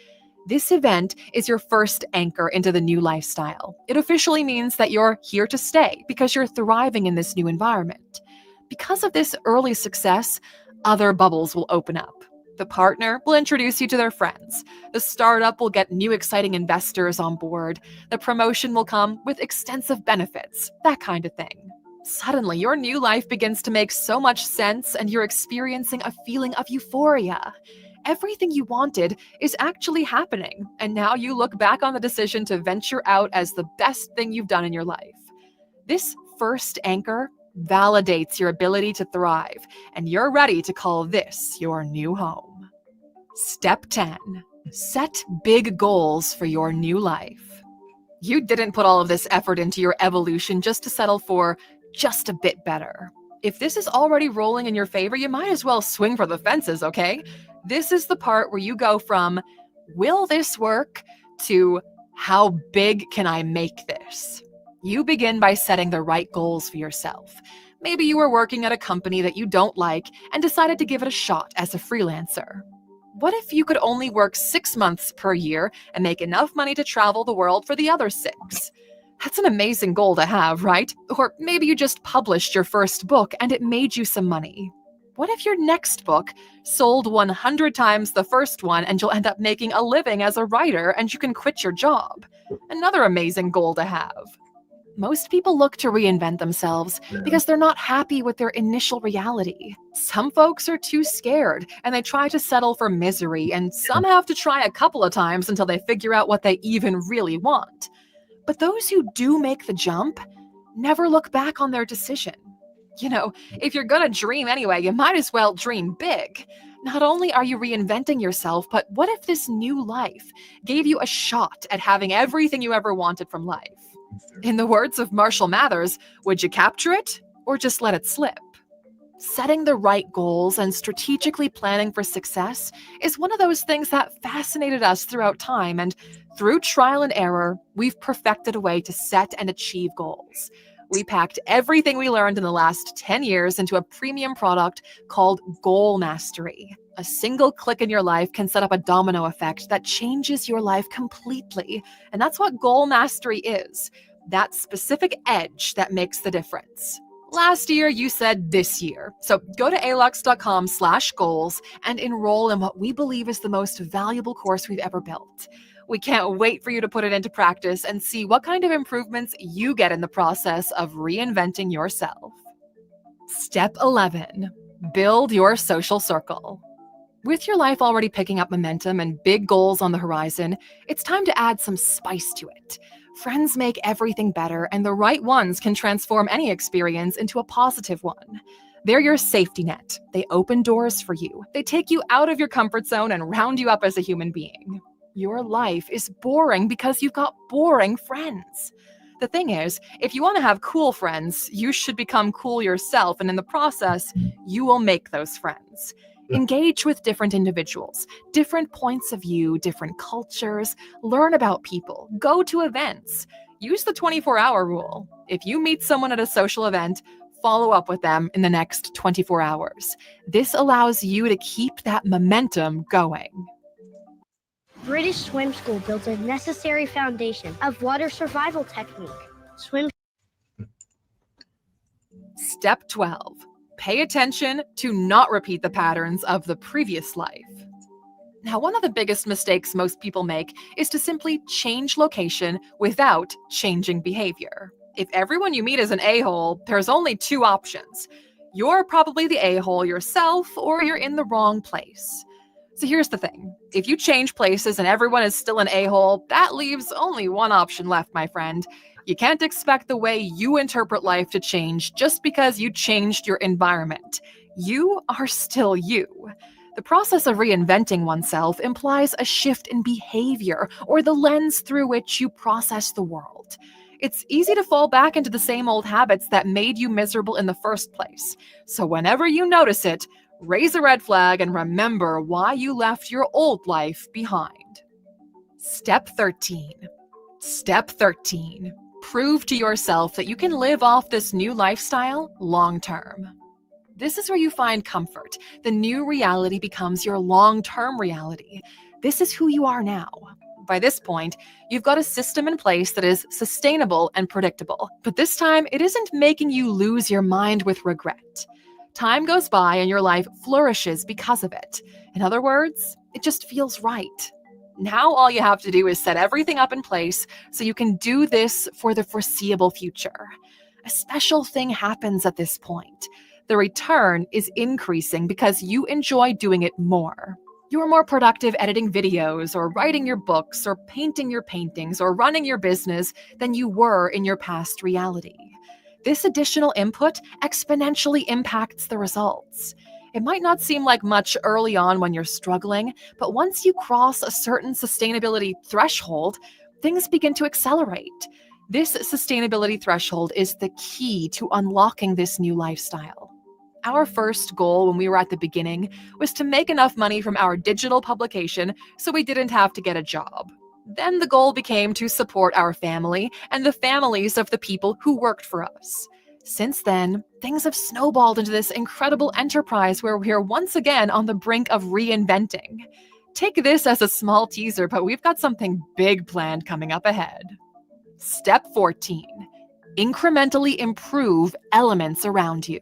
This event is your first anchor into the new lifestyle. It officially means that you're here to stay because you're thriving in this new environment. Because of this early success, other bubbles will open up. The partner will introduce you to their friends. The startup will get new exciting investors on board. The promotion will come with extensive benefits, that kind of thing. Suddenly, your new life begins to make so much sense and you're experiencing a feeling of euphoria. Everything you wanted is actually happening, and now you look back on the decision to venture out as the best thing you've done in your life. This first anchor validates your ability to thrive, and you're ready to call this your new home. Step 10. Set big goals for your new life. You didn't put all of this effort into your evolution just to settle for just a bit better. If this is already rolling in your favor, you might as well swing for the fences, okay? This is the part where you go from, will this work, to how big can I make this? You begin by setting the right goals for yourself. Maybe you were working at a company that you don't like and decided to give it a shot as a freelancer. What if you could only work 6 months per year and make enough money to travel the world for the other 6? That's an amazing goal to have, right? Or maybe you just published your first book and it made you some money. What if your next book sold 100 times the first one and you'll end up making a living as a writer and you can quit your job? Another amazing goal to have. Most people look to reinvent themselves because they're not happy with their initial reality. Some folks are too scared and they try to settle for misery, and some have to try a couple of times until they figure out what they even really want. But those who do make the jump never look back on their decision. You know, if you're gonna dream anyway, you might as well dream big. Not only are you reinventing yourself, but what if this new life gave you a shot at having everything you ever wanted from life? In the words of Marshall Mathers, would you capture it or just let it slip? Setting the right goals and strategically planning for success is one of those things that fascinated us throughout time, and through trial and error, we've perfected a way to set and achieve goals. We packed everything we learned in the last 10 years into a premium product called Goal Mastery. A single click in your life can set up a domino effect that changes your life completely. And that's what Goal Mastery is. That specific edge that makes the difference. Last year, you said this year. So go to alux.com/goals and enroll in what we believe is the most valuable course we've ever built. We can't wait for you to put it into practice and see what kind of improvements you get in the process of reinventing yourself. Step 11. Build your social circle. With your life already picking up momentum and big goals on the horizon, it's time to add some spice to it. Friends make everything better, and the right ones can transform any experience into a positive one. They're your safety net. They open doors for you. They take you out of your comfort zone and round you up as a human being. Your life is boring because you've got boring friends. The thing is, if you want to have cool friends, you should become cool yourself, and in the process, you will make those friends. Engage with different individuals, different points of view, different cultures, learn about people, go to events. Use the 24-hour rule. If you meet someone at a social event, follow up with them in the next 24 hours. This allows you to keep that momentum going. British Swim School built a necessary foundation of water survival technique. Swim. Step 12. Pay attention to not repeat the patterns of the previous life. Now, one of the biggest mistakes most people make is to simply change location without changing behavior. If everyone you meet is an a-hole, there's only two options. You're probably the a-hole yourself, or you're in the wrong place. So here's the thing. If you change places and everyone is still an a-hole, that leaves only one option left, my friend. You can't expect the way you interpret life to change just because you changed your environment. You are still you. The process of reinventing oneself implies a shift in behavior or the lens through which you process the world. It's easy to fall back into the same old habits that made you miserable in the first place. So whenever you notice it, raise a red flag and remember why you left your old life behind. Step 13. Step 13. Prove to yourself that you can live off this new lifestyle long term. This is where you find comfort. The new reality becomes your long-term reality. This is who you are now. By this point, you've got a system in place that is sustainable and predictable. But this time, it isn't making you lose your mind with regret. Time goes by and your life flourishes because of it. In other words, it just feels right. Now all you have to do is set everything up in place so you can do this for the foreseeable future. A special thing happens at this point. The return is increasing because you enjoy doing it more. You're more productive editing videos or writing your books or painting your paintings or running your business than you were in your past reality. This additional input exponentially impacts the results. It might not seem like much early on when you're struggling, but once you cross a certain sustainability threshold, things begin to accelerate. This sustainability threshold is the key to unlocking this new lifestyle. Our first goal when we were at the beginning was to make enough money from our digital publication so we didn't have to get a job. Then the goal became to support our family and the families of the people who worked for us. Since then, things have snowballed into this incredible enterprise where we are once again on the brink of reinventing. Take this as a small teaser, but we've got something big planned coming up ahead. Step 14. Incrementally improve elements around you.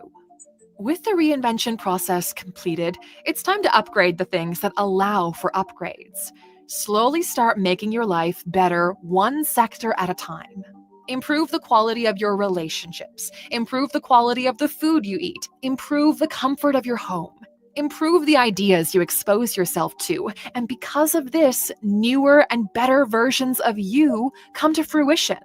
With the reinvention process completed, it's time to upgrade the things that allow for upgrades. Slowly start making your life better one sector at a time. Improve the quality of your relationships. Improve the quality of the food you eat. Improve the comfort of your home. Improve the ideas you expose yourself to. And because of this, newer and better versions of you come to fruition.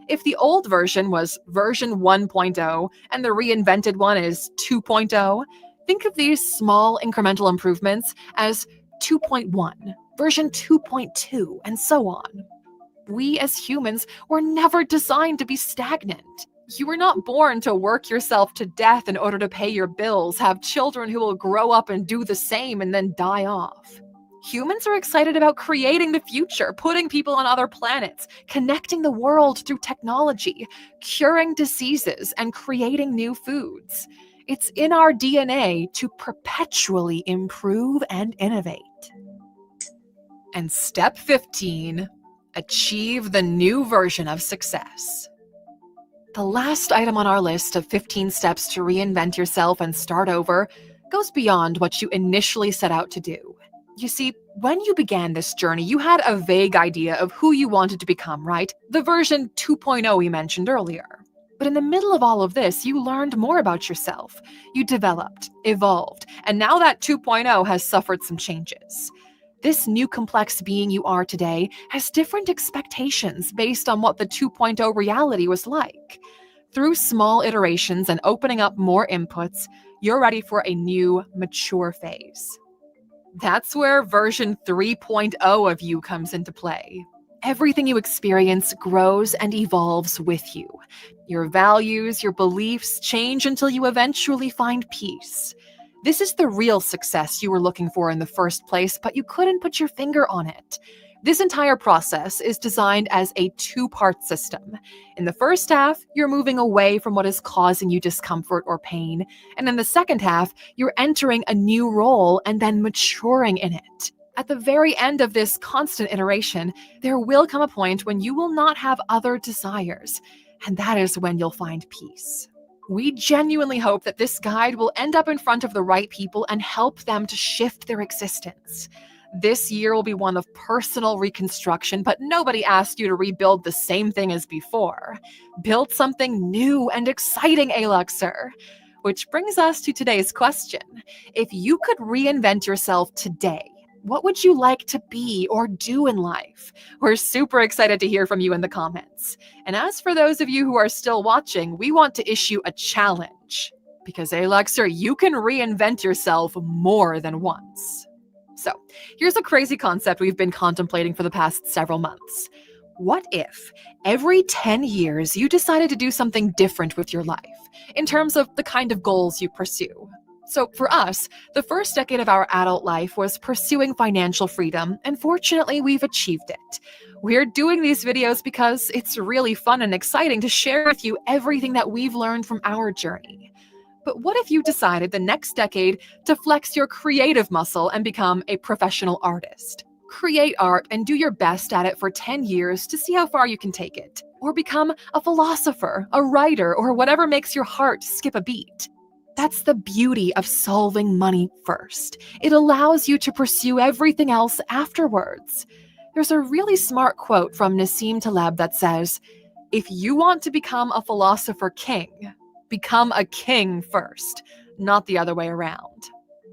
If the old version was version 1.0 and the reinvented one is 2.0, think of these small incremental improvements as 2.1, version 2.2, and so on. We as humans were never designed to be stagnant. You were not born to work yourself to death in order to pay your bills, have children who will grow up and do the same and then die off. Humans are excited about creating the future, putting people on other planets, connecting the world through technology, curing diseases, and creating new foods. It's in our DNA to perpetually improve and innovate. And step 15, achieve the new version of success. The last item on our list of 15 steps to reinvent yourself and start over goes beyond what you initially set out to do. You see, when you began this journey, you had a vague idea of who you wanted to become, right? The version 2.0 we mentioned earlier. But in the middle of all of this, you learned more about yourself. You developed, evolved, and now that 2.0 has suffered some changes. This new complex being you are today has different expectations based on what the 2.0 reality was like. Through small iterations and opening up more inputs, you're ready for a new, mature phase. That's where version 3.0 of you comes into play. Everything you experience grows and evolves with you. Your values, your beliefs change until you eventually find peace. This is the real success you were looking for in the first place, but you couldn't put your finger on it. This entire process is designed as a two-part system. In the first half, you're moving away from what is causing you discomfort or pain, and in the second half, you're entering a new role and then maturing in it. At the very end of this constant iteration, there will come a point when you will not have other desires, and that is when you'll find peace. We genuinely hope that this guide will end up in front of the right people and help them to shift their existence. This year will be one of personal reconstruction, but nobody asked you to rebuild the same thing as before. Build something new and exciting, Aluxer. Which brings us to today's question. If you could reinvent yourself today, what would you like to be or do in life? We're super excited to hear from you in the comments. And as for those of you who are still watching, we want to issue a challenge. Because, Aluxer, you can reinvent yourself more than once. So, here's a crazy concept we've been contemplating for the past several months. What if every 10 years you decided to do something different with your life, in terms of the kind of goals you pursue? So for us, the first decade of our adult life was pursuing financial freedom, and fortunately, we've achieved it. We're doing these videos because it's really fun and exciting to share with you everything that we've learned from our journey. But what if you decided the next decade to flex your creative muscle and become a professional artist? Create art and do your best at it for 10 years to see how far you can take it. Or become a philosopher, a writer, or whatever makes your heart skip a beat. That's the beauty of solving money first. It allows you to pursue everything else afterwards. There's a really smart quote from Nassim Taleb that says, "If you want to become a philosopher king, become a king first, not the other way around."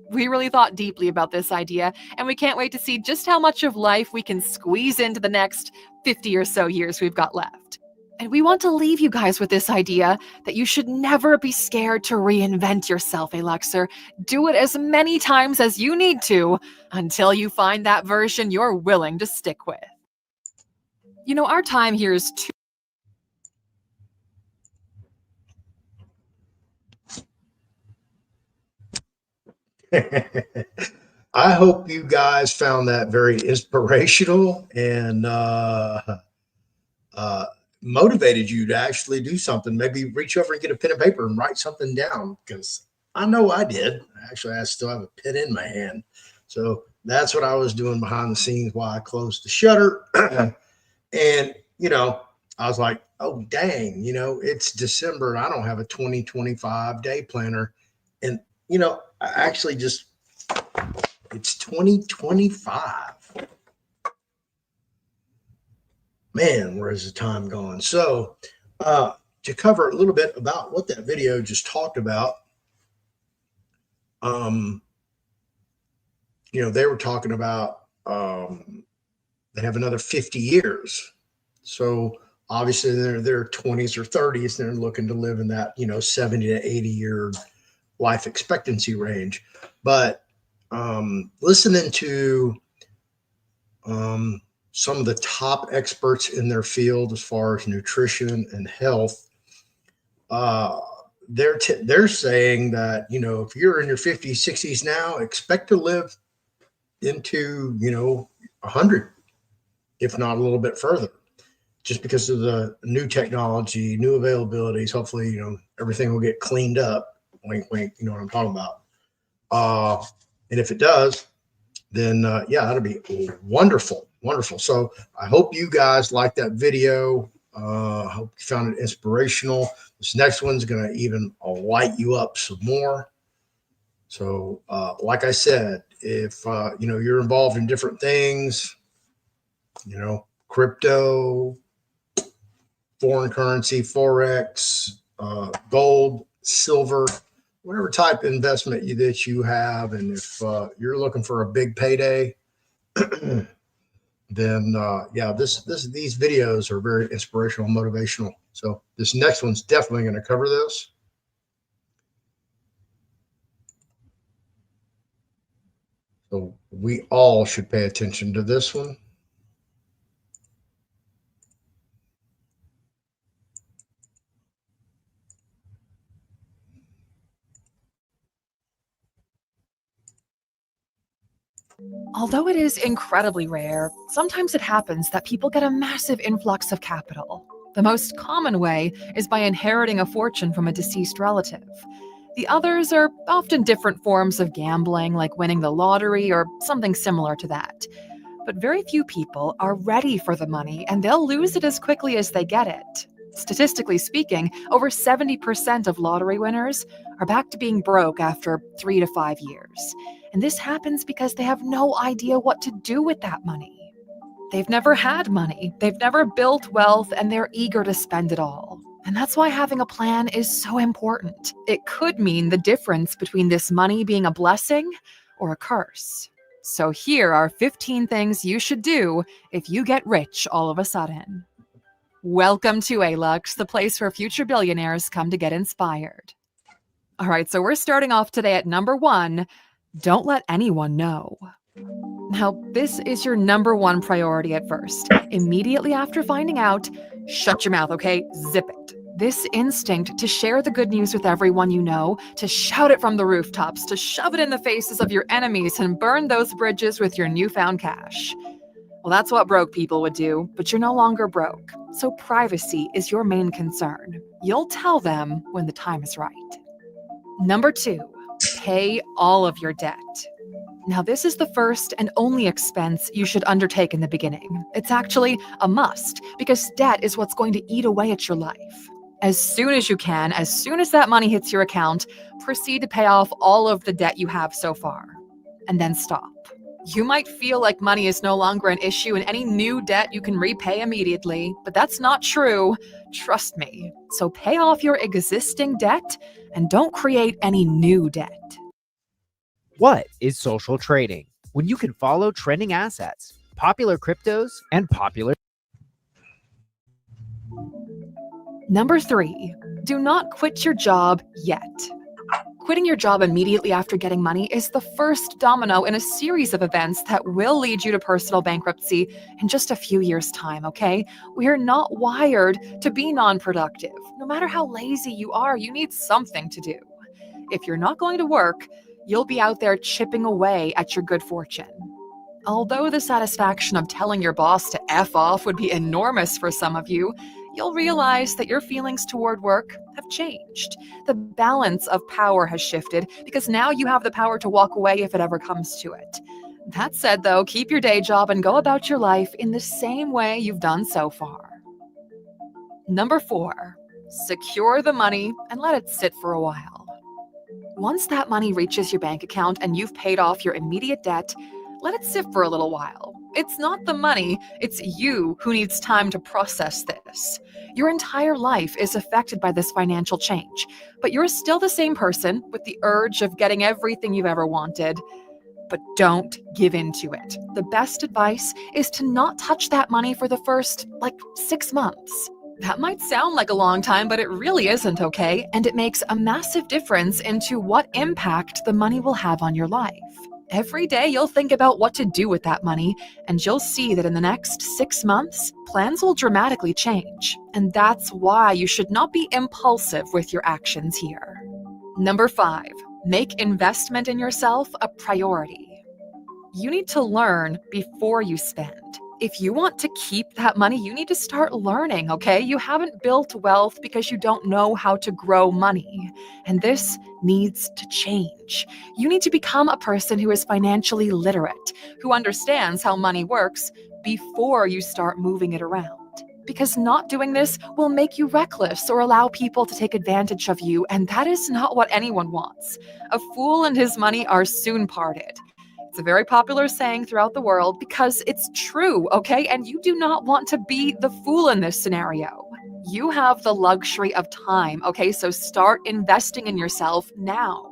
We really thought deeply about this idea, and we can't wait to see just how much of life we can squeeze into the next 50 or so years we've got left. And we want to leave you guys with this idea that you should never be scared to reinvent yourself, Aluxer. Do it as many times as you need to until you find that version you're willing to stick with. You know, our time here is too I hope you guys found that very inspirational and motivated you to actually do something. Maybe reach over and get a pen and paper and write something down, because I know I did. Actually, I still have a pen in my hand. So that's what I was doing behind the scenes while I closed the shutter. And, I was like, oh, dang, it's December. I don't have a 2025 day planner. And, I actually just, it's 2025. Man, where's the time gone? So to cover a little bit about what that video just talked about, they were talking about they have another 50 years. So obviously they're 20s or 30s. They're looking to live in that, 70 to 80 year life expectancy range. But listening to some of the top experts in their field as far as nutrition and health, they're saying that, if you're in your 50s, 60s now, expect to live into, 100, if not a little bit further, just because of the new technology, new availabilities. Hopefully, everything will get cleaned up. Wink, wink, you know what I'm talking about. And if it does, then that'll be wonderful. Wonderful. So I hope you guys like that video. I hope you found it inspirational. This next one's going to even light you up some more. So like I said, if you're involved in different things, crypto, foreign currency, Forex, gold, silver, whatever type of investment that you have. And if you're looking for a big payday, then yeah, these videos are very inspirational, motivational. So this next one's definitely going to cover this. So we all should pay attention to this one. Although it is incredibly rare, sometimes it happens that people get a massive influx of capital. The most common way is by inheriting a fortune from a deceased relative. The others are often different forms of gambling, like winning the lottery or something similar to that. But very few people are ready for the money, and they'll lose it as quickly as they get it. Statistically speaking, over 70% of lottery winners are back to being broke after 3 to 5 years. And this happens because they have no idea what to do with that money. They've never had money, they've never built wealth, and they're eager to spend it all. And that's why having a plan is so important. It could mean the difference between this money being a blessing or a curse. So here are 15 things you should do if you get rich all of a sudden. Welcome to ALUX, the place where future billionaires come to get inspired. All right, so we're starting off today at number 1. Don't let anyone know. Now, this is your number 1 priority at first. Immediately after finding out, shut your mouth, okay? Zip it. This instinct to share the good news with everyone you know, to shout it from the rooftops, to shove it in the faces of your enemies and burn those bridges with your newfound cash. Well, that's what broke people would do, but you're no longer broke. So privacy is your main concern. You'll tell them when the time is right. Number 2, pay all of your debt. Now, this is the first and only expense you should undertake in the beginning. It's actually a must, because debt is what's going to eat away at your life. As soon as you can, as soon as that money hits your account, proceed to pay off all of the debt you have so far. And then stop. You might feel like money is no longer an issue and any new debt you can repay immediately, but that's not true. Trust me. So pay off your existing debt and don't create any new debt. What is social trading? When you can follow trending assets, popular cryptos, and popular... Number 3, do not quit your job yet. Quitting your job immediately after getting money is the first domino in a series of events that will lead you to personal bankruptcy in just a few years' time, okay? We are not wired to be non-productive. No matter how lazy you are, you need something to do. If you're not going to work, you'll be out there chipping away at your good fortune. Although the satisfaction of telling your boss to F off would be enormous for some of you, you'll realize that your feelings toward work have changed. The balance of power has shifted because now you have the power to walk away if it ever comes to it. That said, though, keep your day job and go about your life in the same way you've done so far. Number 4, secure the money and let it sit for a while. Once that money reaches your bank account and you've paid off your immediate debt, let it sit for a little while. It's not the money, it's you who needs time to process this. Your entire life is affected by this financial change, but you're still the same person with the urge of getting everything you've ever wanted. But don't give in to it. The best advice is to not touch that money for the first, 6 months. That might sound like a long time, but it really isn't, okay? And it makes a massive difference into what impact the money will have on your life. Every day you'll think about what to do with that money, and you'll see that in the next 6 months, plans will dramatically change. And that's why you should not be impulsive with your actions here. Number 5, make investment in yourself a priority. You need to learn before you spend. If you want to keep that money, you need to start learning, okay? You haven't built wealth because you don't know how to grow money. And this needs to change. You need to become a person who is financially literate, who understands how money works before you start moving it around. Because not doing this will make you reckless or allow people to take advantage of you, and that is not what anyone wants. A fool and his money are soon parted. It's a very popular saying throughout the world because it's true, okay? And you do not want to be the fool in this scenario. You have the luxury of time, okay? So start investing in yourself now.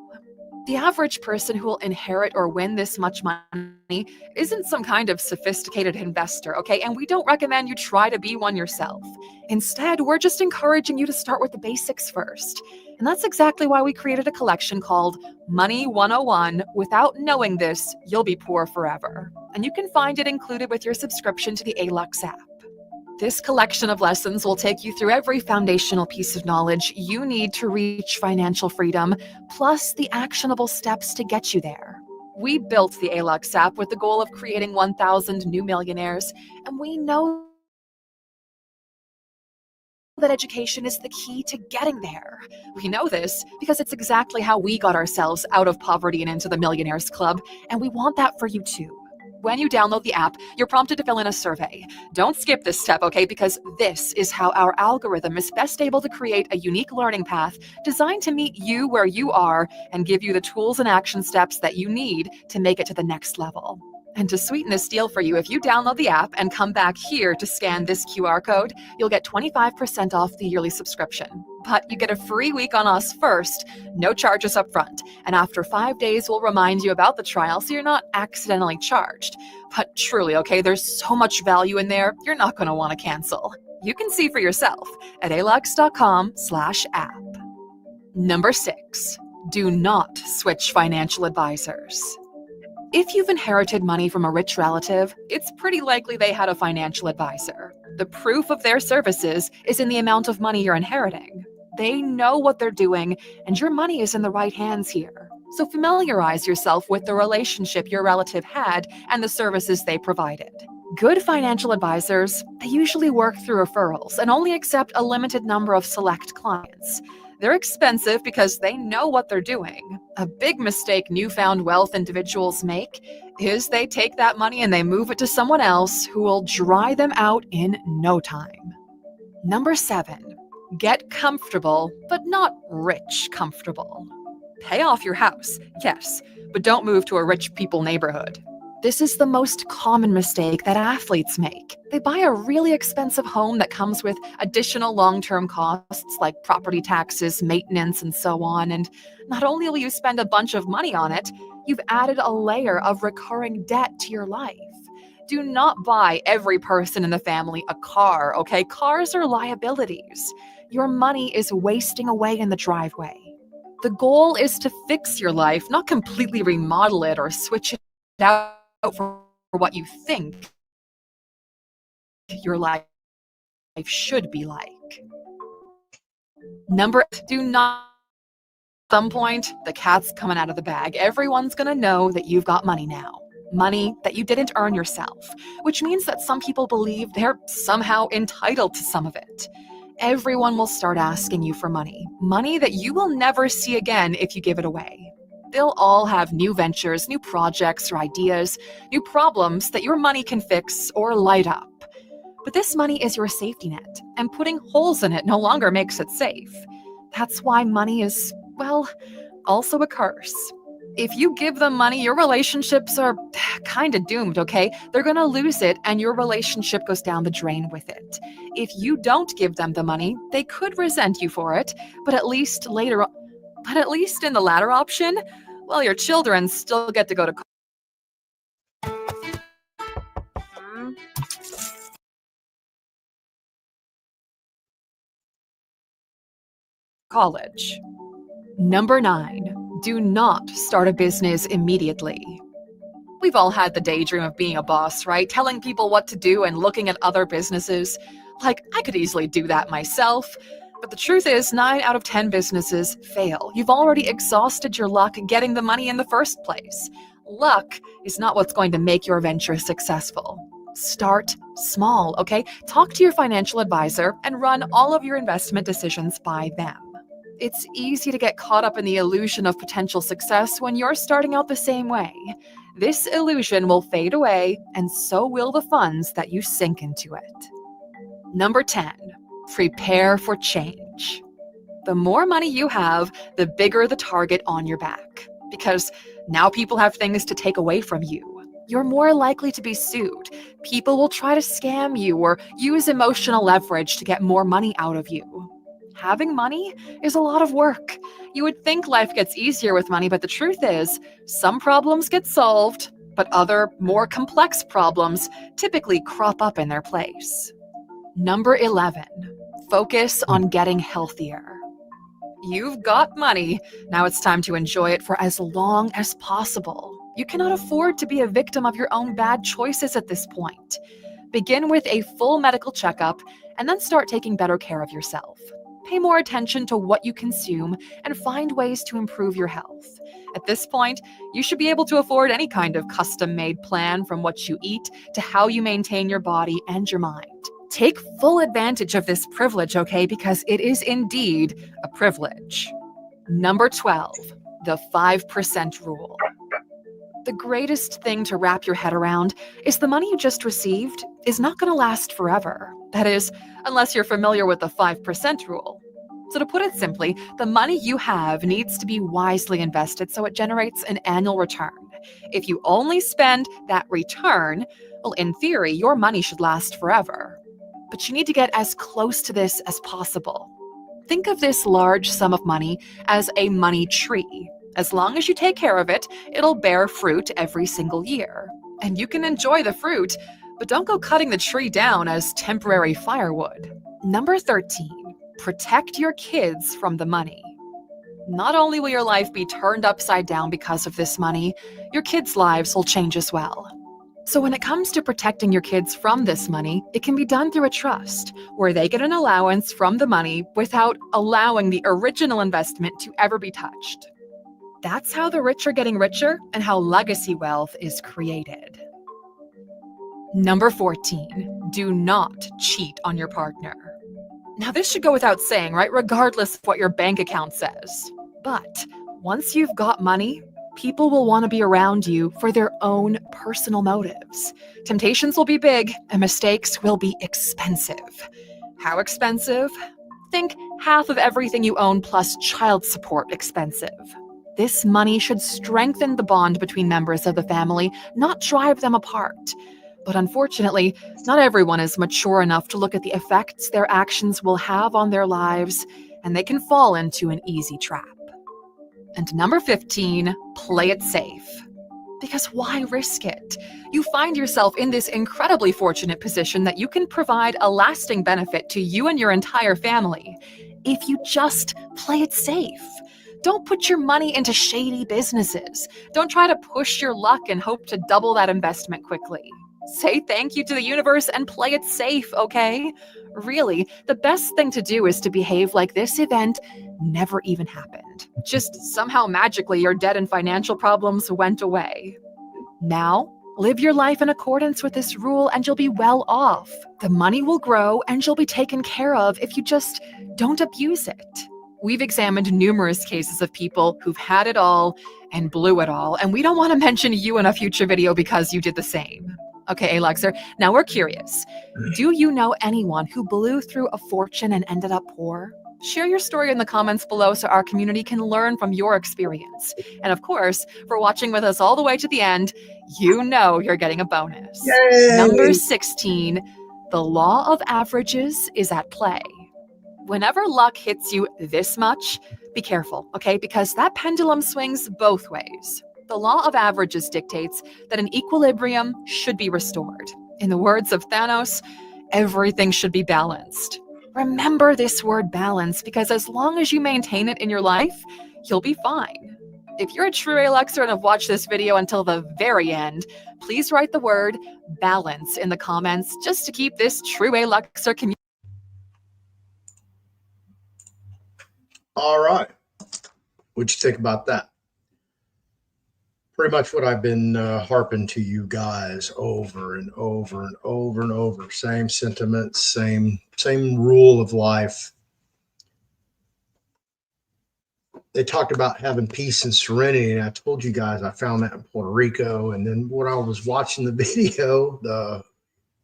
The average person who will inherit or win this much money isn't some kind of sophisticated investor, okay? And we don't recommend you try to be one yourself. Instead, we're just encouraging you to start with the basics first. And that's exactly why we created a collection called Money 101. Without knowing this, you'll be poor forever. And you can find it included with your subscription to the ALUX app. This collection of lessons will take you through every foundational piece of knowledge you need to reach financial freedom, plus the actionable steps to get you there. We built the ALUX app with the goal of creating 1,000 new millionaires, and we know that education is the key to getting there. We know this because it's exactly how we got ourselves out of poverty and into the Millionaires Club, and we want that for you too. When you download the app, you're prompted to fill in a survey. Don't skip this step, okay? Because this is how our algorithm is best able to create a unique learning path designed to meet you where you are and give you the tools and action steps that you need to make it to the next level. And to sweeten this deal for you, if you download the app and come back here to scan this QR code, you'll get 25% off the yearly subscription. But you get a free week on us first, no charges up front. And after 5 days, we'll remind you about the trial so you're not accidentally charged. But truly, okay, there's so much value in there, you're not going to want to cancel. You can see for yourself at alux.com/app. Number 6, do not switch financial advisors. If you've inherited money from a rich relative, it's pretty likely they had a financial advisor. The proof of their services is in the amount of money you're inheriting. They know what they're doing, and your money is in the right hands here. So familiarize yourself with the relationship your relative had and the services they provided. Good financial advisors, they usually work through referrals and only accept a limited number of select clients. They're expensive because they know what they're doing. A big mistake newfound wealth individuals make is they take that money and they move it to someone else who will dry them out in no time. Number 7, get comfortable, but not rich comfortable. Pay off your house, yes, but don't move to a rich people neighborhood. This is the most common mistake that athletes make. They buy a really expensive home that comes with additional long-term costs like property taxes, maintenance, and so on. And not only will you spend a bunch of money on it, you've added a layer of recurring debt to your life. Do not buy every person in the family a car, okay? Cars are liabilities. Your money is wasting away in the driveway. The goal is to fix your life, not completely remodel it or switch it out for what you think your life should be like. Number, do not, at some point, the cat's coming out of the bag. Everyone's gonna know that you've got money now. Money that you didn't earn yourself, which means that some people believe they're somehow entitled to some of it. Everyone will start asking you for money that you will never see again if you give it away. They'll all have new ventures, new projects or ideas, new problems that your money can fix or light up. But this money is your safety net, and putting holes in it no longer makes it safe. That's why money is, well, also a curse. If you give them money, your relationships are kind of doomed, okay? They're gonna lose it and your relationship goes down the drain with it. If you don't give them the money, they could resent you for it, but at least in the latter option, well, your children still get to go to college. Number 9, do not start a business immediately. We've all had the daydream of being a boss, right? Telling people what to do and looking at other businesses. Like, I could easily do that myself. But the truth is, 9 out of 10 businesses fail. You've already exhausted your luck getting the money in the first place. Luck is not what's going to make your venture successful. Start small, okay? Talk to your financial advisor and run all of your investment decisions by them. It's easy to get caught up in the illusion of potential success when you're starting out the same way. This illusion will fade away, and so will the funds that you sink into it. Number 10, prepare for change. The more money you have, the bigger the target on your back, because now people have things to take away from you. you're more likely to be sued. People will try to scam you or use emotional leverage to get more money out of you. Having money is a lot of work. You would think life gets easier with money, but the truth is, some problems get solved, but other, more complex problems typically crop up in their place. Number 11, focus on getting healthier. You've got money. Now it's time to enjoy it for as long as possible. You cannot afford to be a victim of your own bad choices at this point. Begin with a full medical checkup and then start taking better care of yourself. Pay more attention to what you consume and find ways to improve your health. At this point, you should be able to afford any kind of custom-made plan, from what you eat to how you maintain your body and your mind. Take full advantage of this privilege, okay? Because it is indeed a privilege. Number 12, the 5% rule. The greatest thing to wrap your head around is the money you just received is not going to last forever. That is, unless you're familiar with the 5% rule. So to put it simply, the money you have needs to be wisely invested so it generates an annual return. If you only spend that return, well, in theory, your money should last forever. But you need to get as close to this as possible. Think of this large sum of money as a money tree. As long as you take care of it, it'll bear fruit every single year. And you can enjoy the fruit, but don't go cutting the tree down as temporary firewood. Number 13, protect your kids from the money. Not only will your life be turned upside down because of this money, your kids' lives will change as well. So when it comes to protecting your kids from this money, it can be done through a trust, where they get an allowance from the money without allowing the original investment to ever be touched. That's how the rich are getting richer and how legacy wealth is created. Number 14, do not cheat on your partner. Now this should go without saying, right? Regardless of what your bank account says. But once you've got money, people will want to be around you for their own personal motives. Temptations will be big and mistakes will be expensive. How expensive? Think half of everything you own plus child support expensive. This money should strengthen the bond between members of the family, not drive them apart. But unfortunately, not everyone is mature enough to look at the effects their actions will have on their lives, and they can fall into an easy trap. And number 15, play it safe. Because why risk it? You find yourself in this incredibly fortunate position that you can provide a lasting benefit to you and your entire family if you just play it safe. Don't put your money into shady businesses. Don't try to push your luck and hope to double that investment quickly. Say thank you to the universe and play it safe, okay? Really, the best thing to do is to behave like this event never even happened. Just somehow magically your debt and financial problems went away. Now, live your life in accordance with this rule and you'll be well off. The money will grow and you'll be taken care of if you just don't abuse it. We've examined numerous cases of people who've had it all and blew it all, and we don't want to mention you in a future video because you did the same. Okay, Alexer, now we're curious. Do you know anyone who blew through a fortune and ended up poor? Share your story in the comments below so our community can learn from your experience. And of course, for watching with us all the way to the end, you know you're getting a bonus. Yay! Number 16, the law of averages is at play. Whenever luck hits you this much, be careful, okay? Because that pendulum swings both ways. The law of averages dictates that an equilibrium should be restored. In the words of Thanos, everything should be balanced. Remember this word balance, because as long as you maintain it in your life, you'll be fine. If you're a true Alexer and have watched this video until the very end, please write the word balance in the comments just to keep this true Alexer community. All right. What'd you think about that? Pretty much what I've been harping to you guys over and over and over and over. Same sentiments, same rule of life. They talked about having peace and serenity, and I told you guys I found that in Puerto Rico. And then when I was watching the video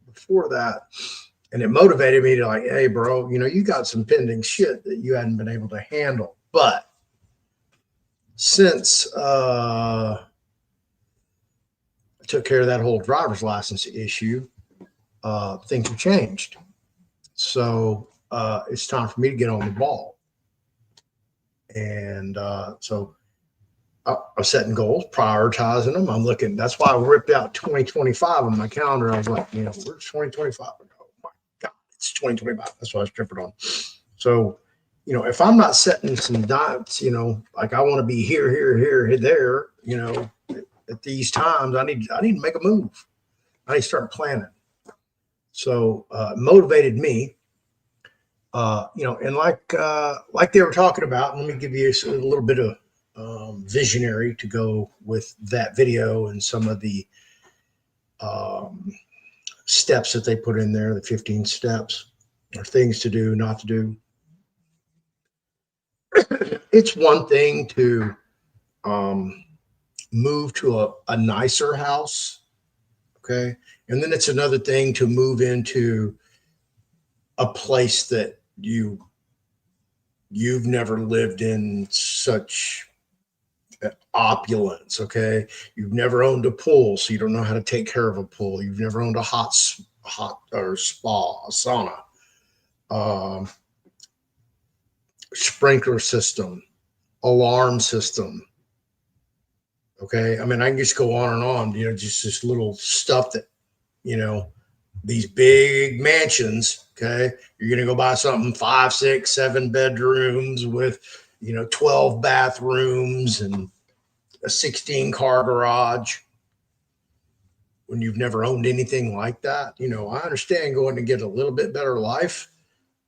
before that, and it motivated me to like, hey, bro, you know, you got some pending shit that you hadn't been able to handle. But since took care of that whole driver's license issue, things have changed. So it's time for me to get on the ball. And so I'm setting goals, prioritizing them. I'm looking. That's why I ripped out 2025 on my calendar. I was like, where's 2025? Oh my God, it's 2025. That's why I was tripping on. So, if I'm not setting some dots, like I want to be here, there, at these times, I need to make a move. I need to start planning. So motivated me, and like they were talking about, let me give you a little bit of visionary to go with that video and some of the steps that they put in there, the 15 steps or things to do, not to do. It's one thing to move to a nicer house. Okay. And then it's another thing to move into a place that you've never lived in such opulence. Okay. You've never owned a pool, so you don't know how to take care of a pool. You've never owned a hot or spa, a sauna, sprinkler system, alarm system. Okay. I mean, I can just go on and on, just this little stuff that, these big mansions. Okay. You're going to go buy something 5, 6, 7 bedrooms with, 12 bathrooms and a 16-car garage when you've never owned anything like that. I understand going to get a little bit better life.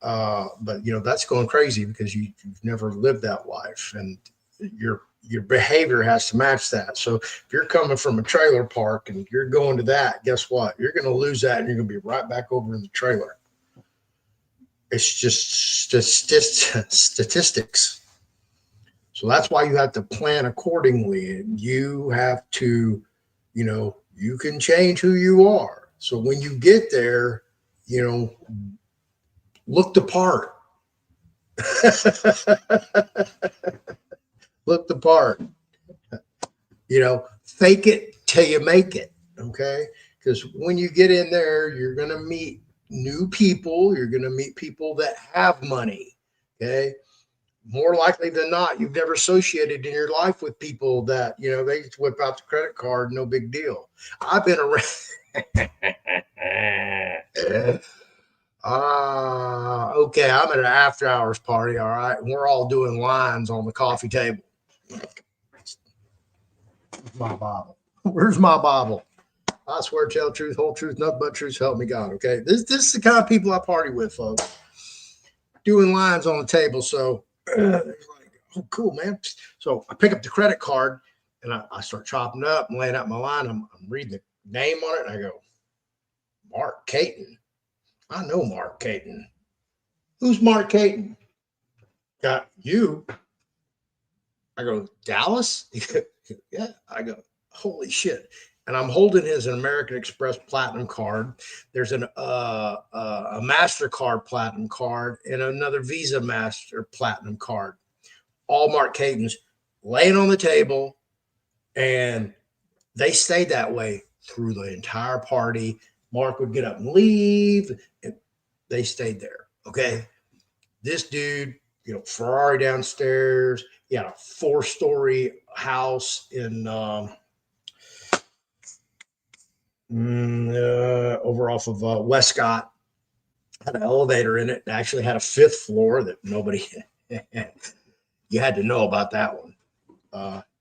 But that's going crazy because you've never lived that life, and your behavior has to match that. So if you're coming from a trailer park and you're going to that, guess what? You're going to lose that and you're going to be right back over in the trailer. It's just statistics. So that's why you have to plan accordingly. And you have to, you can change who you are. So when you get there, look the part. Look the part. Fake it till you make it. Okay. Because when you get in there, you're going to meet new people. You're going to meet people that have money. Okay. More likely than not, you've never associated in your life with people that, they just whip out the credit card, no big deal. I've been around. Okay, I'm at an after hours party, all right? And we're all doing lines on the coffee table. My Bible. Where's my Bible? I swear, tell the truth, whole truth, nothing but truth, help me God, okay? This is the kind of people I party with, folks. Doing lines on the table, so like, oh, cool, man. So I pick up the credit card and I start chopping up and laying out my line. I'm reading the name on it and I go, Mark Caton. I know Mark Caton. Who's Mark Caton? Got you. I go, Dallas? Yeah. I go, holy shit. And I'm holding his American Express Platinum card. There's a MasterCard Platinum card and another Visa Master Platinum card. All Mark Caton's laying on the table, and they stayed that way through the entire party. Mark would get up and leave, and they stayed there. Okay. This dude, Ferrari downstairs. He had a 4-story house in over off of Westcott. Had an elevator in it. It actually had a 5th floor that nobody you had to know about that one.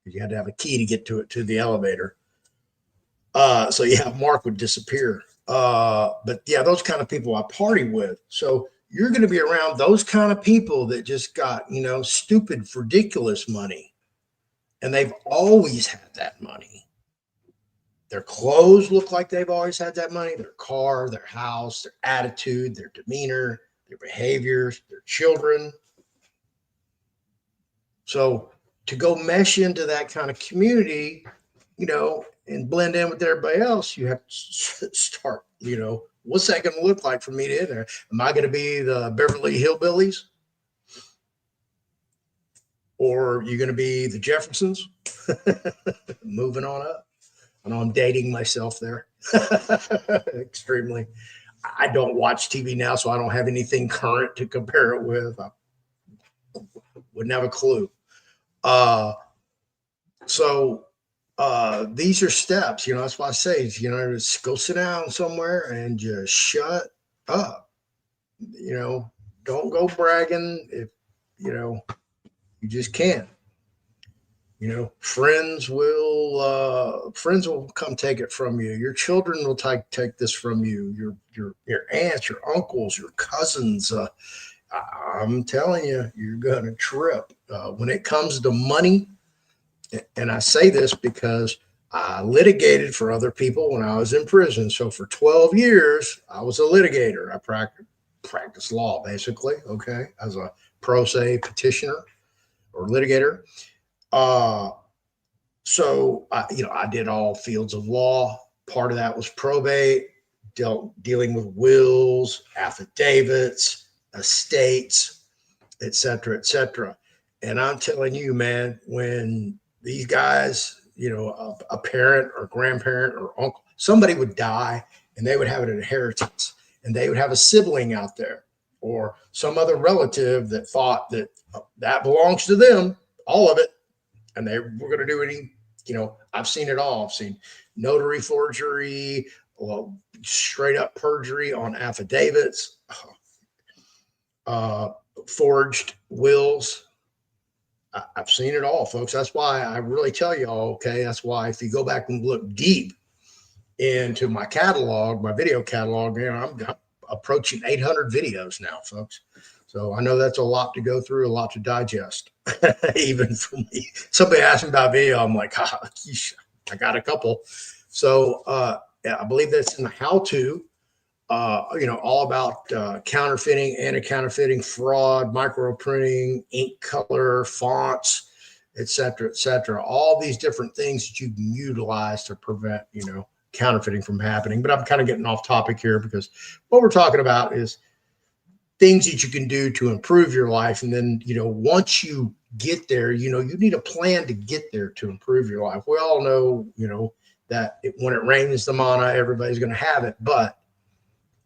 You had to have a key to get to the elevator. So yeah, Mark would disappear. But yeah, those kind of people I party with. So you're going to be around those kind of people that just got, stupid, ridiculous money. And they've always had that money. Their clothes look like they've always had that money. Their car, their house, their attitude, their demeanor, their behaviors, their children. So to go mesh into that kind of community, and blend in with everybody else, you have to start, what's that going to look like for me to enter? Am I going to be the Beverly Hillbillies? Or are you going to be the Jeffersons? Moving on up. I know I'm dating myself there. Extremely. I don't watch TV now, so I don't have anything current to compare it with. I wouldn't have a clue. So these are steps, that's why I say, just go sit down somewhere and just shut up. Don't go bragging if, you just can't. Friends will come take it from you. Your children will take this from you. Your aunts, your uncles, your cousins. I'm telling you, you're gonna trip when it comes to money. And I say this because I litigated for other people when I was in prison. So for 12 years, I was a litigator. I practiced law basically. Okay, as a pro se petitioner or litigator. So I did all fields of law. Part of that was probate, dealing with wills, affidavits, estates, et cetera, et cetera. And I'm telling you, man, when these guys, a parent or grandparent or uncle, somebody would die and they would have an inheritance and they would have a sibling out there or some other relative that thought that that belongs to them, all of it. And they were going to do any, I've seen it all. I've seen notary forgery, straight up perjury on affidavits, forged wills. I've seen it all, folks. That's why I really tell you all, okay, that's why if you go back and look deep into my catalog, my video catalog, I'm approaching 800 videos now, folks. So I know that's a lot to go through, a lot to digest, even for me. Somebody asked me about video. I'm like, I got a couple. So I believe that's in the how-to, all about counterfeiting, anti-counterfeiting, fraud, microprinting, ink color, fonts, et cetera, all these different things that you can utilize to prevent, counterfeiting from happening. But I'm kind of getting off topic here because what we're talking about is things that you can do to improve your life. And then, once you get there, you need a plan to get there to improve your life. We all know, that when it rains the manna, everybody's going to have it. But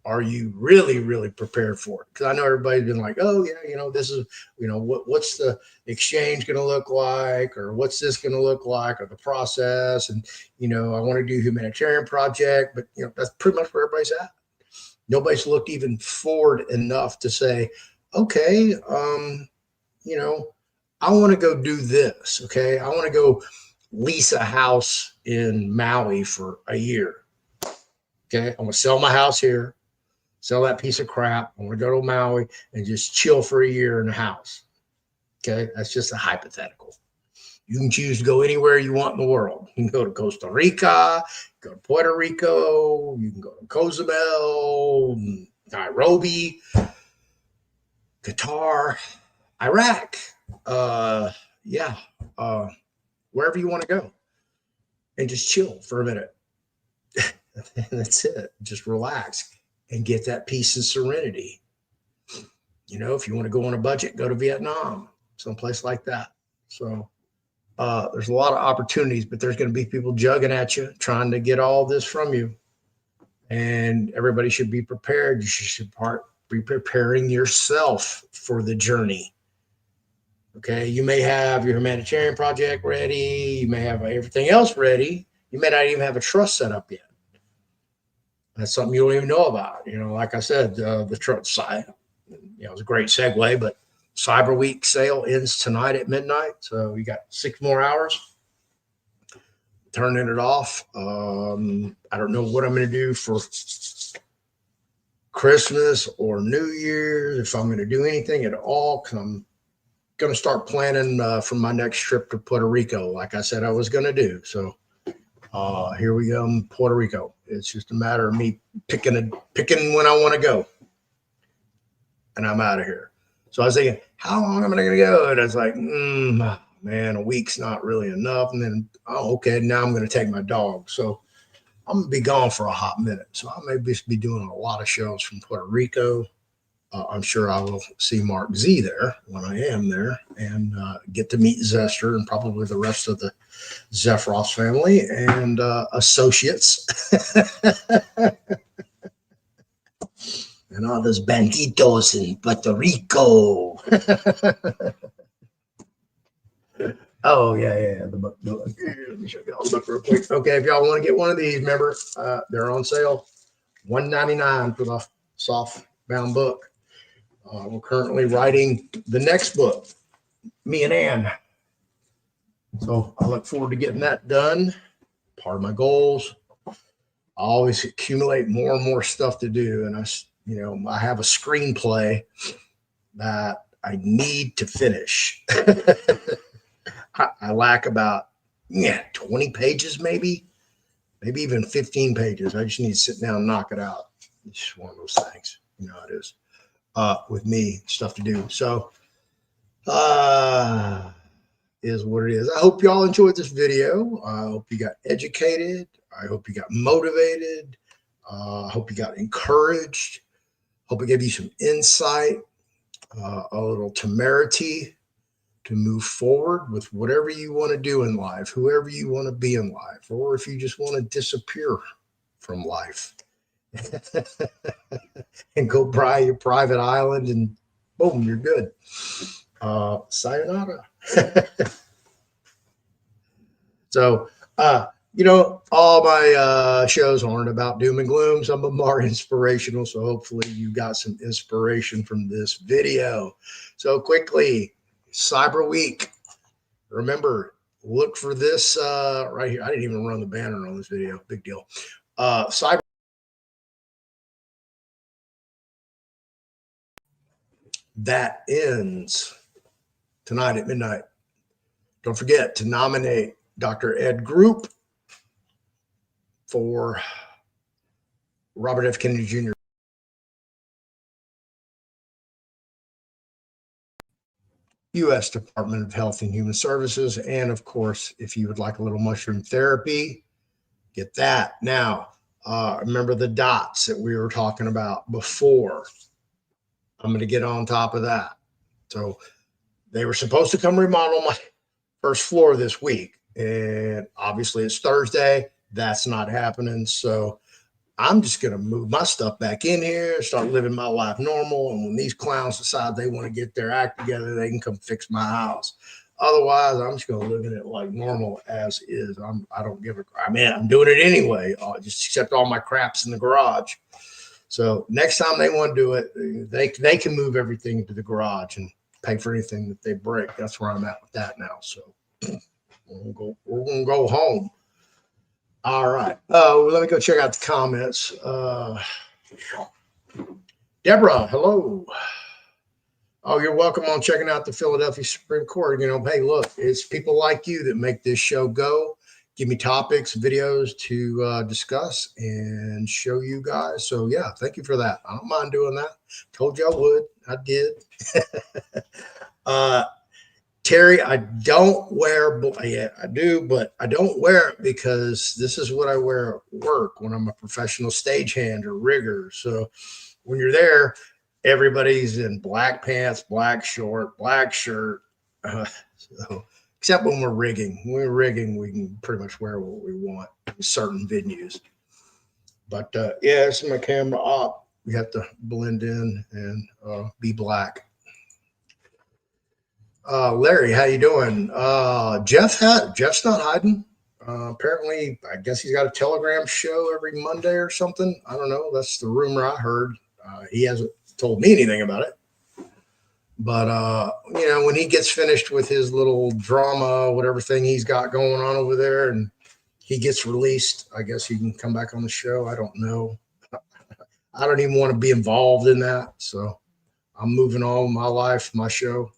are you really, really prepared for it? Because I know everybody's been like, oh, yeah, this is, what's the exchange going to look like? Or what's this going to look like? Or the process? And, I want to do a humanitarian project. But, that's pretty much where everybody's at. Nobody's looked even forward enough to say, okay, I want to go do this. Okay. I want to go lease a house in Maui for a year. Okay. I'm going to sell my house here, sell that piece of crap. I'm going to go to Maui and just chill for a year in a house. Okay. That's just a hypothetical. You can choose to go anywhere you want in the world. You can go to Costa Rica, go to Puerto Rico, you can go to Cozumel, Nairobi, Qatar, Iraq, wherever you want to go and just chill for a minute. And that's it. Just relax and get that peace and serenity. If you want to go on a budget, go to Vietnam, someplace like that. So there's a lot of opportunities, but there's going to be people jugging at you, trying to get all this from you. And everybody should be prepared. You should be preparing yourself for the journey. Okay. You may have your humanitarian project ready. You may have everything else ready. You may not even have a trust set up yet. That's something you don't even know about. Like I said, the trust side, it was a great segue, but Cyber Week sale ends tonight at midnight. So we got 6 more hours. Turning it off. I don't know what I'm going to do for Christmas or New Year's, if I'm going to do anything at all, because I'm going to start planning for my next trip to Puerto Rico, like I said I was going to do. So here we go in Puerto Rico. It's just a matter of me picking when I want to go. And I'm out of here. So I was thinking, how long am I going to go? And I was like, man, a week's not really enough. And then, okay, now I'm going to take my dog. So I'm going to be gone for a hot minute. So I may be doing a lot of shows from Puerto Rico. I'm sure I will see Mark Z there when I am there and get to meet Zester and probably the rest of the Zephyros family and associates. And all those banditos in Puerto Rico. Oh, yeah. The book. Let me show you all the book real quick. Okay, if y'all want to get one of these, remember, they're on sale. $1.99 for the soft bound book. We're currently writing the next book, me and Ann. So I look forward to getting that done. Part of my goals. I always accumulate more and more stuff to do. And I have a screenplay that I need to finish. I lack about 20 pages, maybe even 15 pages. I just need to sit down and knock it out. It's just one of those things. You know how it is with me, stuff to do. So is what it is. I hope y'all enjoyed this video. I hope you got educated. I hope you got motivated. I hope you got encouraged. Hope it gave you some insight, a little temerity to move forward with whatever you want to do in life, whoever you want to be in life, or if you just want to disappear from life and go buy your private island and boom, you're good. Sayonara. So, all my shows aren't about doom and gloom. Some of them are inspirational. So hopefully you got some inspiration from this video. So quickly, Cyber Week. Remember, look for this right here. I didn't even run the banner on this video. Big deal. Cyber. That ends tonight at midnight. Don't forget to nominate Dr. Ed Group for Robert F. Kennedy Jr. U.S. Department of Health and Human Services. And of course, if you would like a little mushroom therapy, get that. Now, remember the dots that we were talking about before. I'm going to get on top of that. So they were supposed to come remodel my first floor this week. And obviously it's Thursday. That's not happening. So I'm just going to move my stuff back in here, start living my life normal. And when these clowns decide they want to get their act together, they can come fix my house. Otherwise, I'm just going to live in it like normal as is. I don't give a crap. I mean, I'm doing it anyway. Just accept all my craps in the garage. So next time they want to do it, they can move everything into the garage and pay for anything that they break. That's where I'm at with that now. So we're gonna go home. All right. Let me go check out the comments. Deborah, hello. Oh, you're welcome on checking out the Philadelphia Supreme Court. Hey, look, it's people like you that make this show go. Give me topics, videos to discuss and show you guys. So yeah, thank you for that. I don't mind doing that. Told you I would. I did. Terry, I don't wear, yeah, I do, but I don't wear it because this is what I wear at work when I'm a professional stagehand or rigger. So when you're there, everybody's in black pants, black short, black shirt. So except when we're rigging. When we're rigging, we can pretty much wear what we want in certain venues. But yeah, it's my camera op. We have to blend in and be black. Larry, how you doing? Jeff's not hiding. Apparently, I guess he's got a Telegram show every Monday or something. I don't know. That's the rumor I heard. He hasn't told me anything about it. But, when he gets finished with his little drama, whatever thing he's got going on over there, and he gets released, I guess he can come back on the show. I don't know. I don't even want to be involved in that. So I'm moving on my life, my show.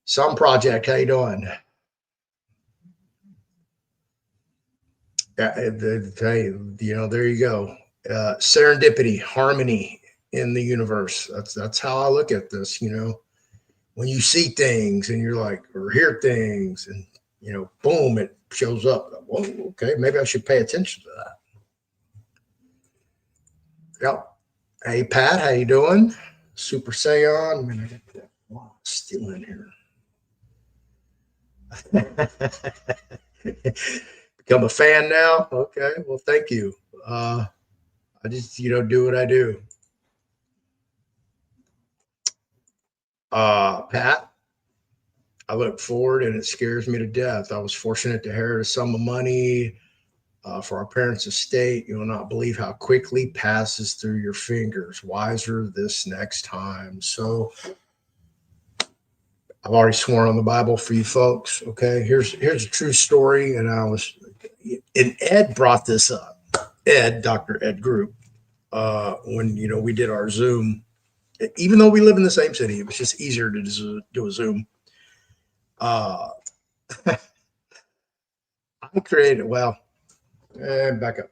Some project, how you doing? Hey, there you go. Serendipity, harmony in the universe. That's how I look at this. When you see things and you're like, or hear things, and boom, it shows up. Well, okay, maybe I should pay attention to that. Yep. Hey Pat, how you doing? Super Saiyan. Man, I got that still in here. Become a fan now. Okay, well, thank you. I just do what I do. Pat, I look forward, and it scares me to death. I was fortunate to inherit a sum of money for our parents' estate. You will not believe how quickly passes through your fingers. Wiser this next time. So I've already sworn on the Bible for you folks. Okay, here's a true story, and Ed brought this up. Dr. Ed Group, when we did our Zoom. Even though we live in the same city, it was just easier to do a Zoom. I created back up.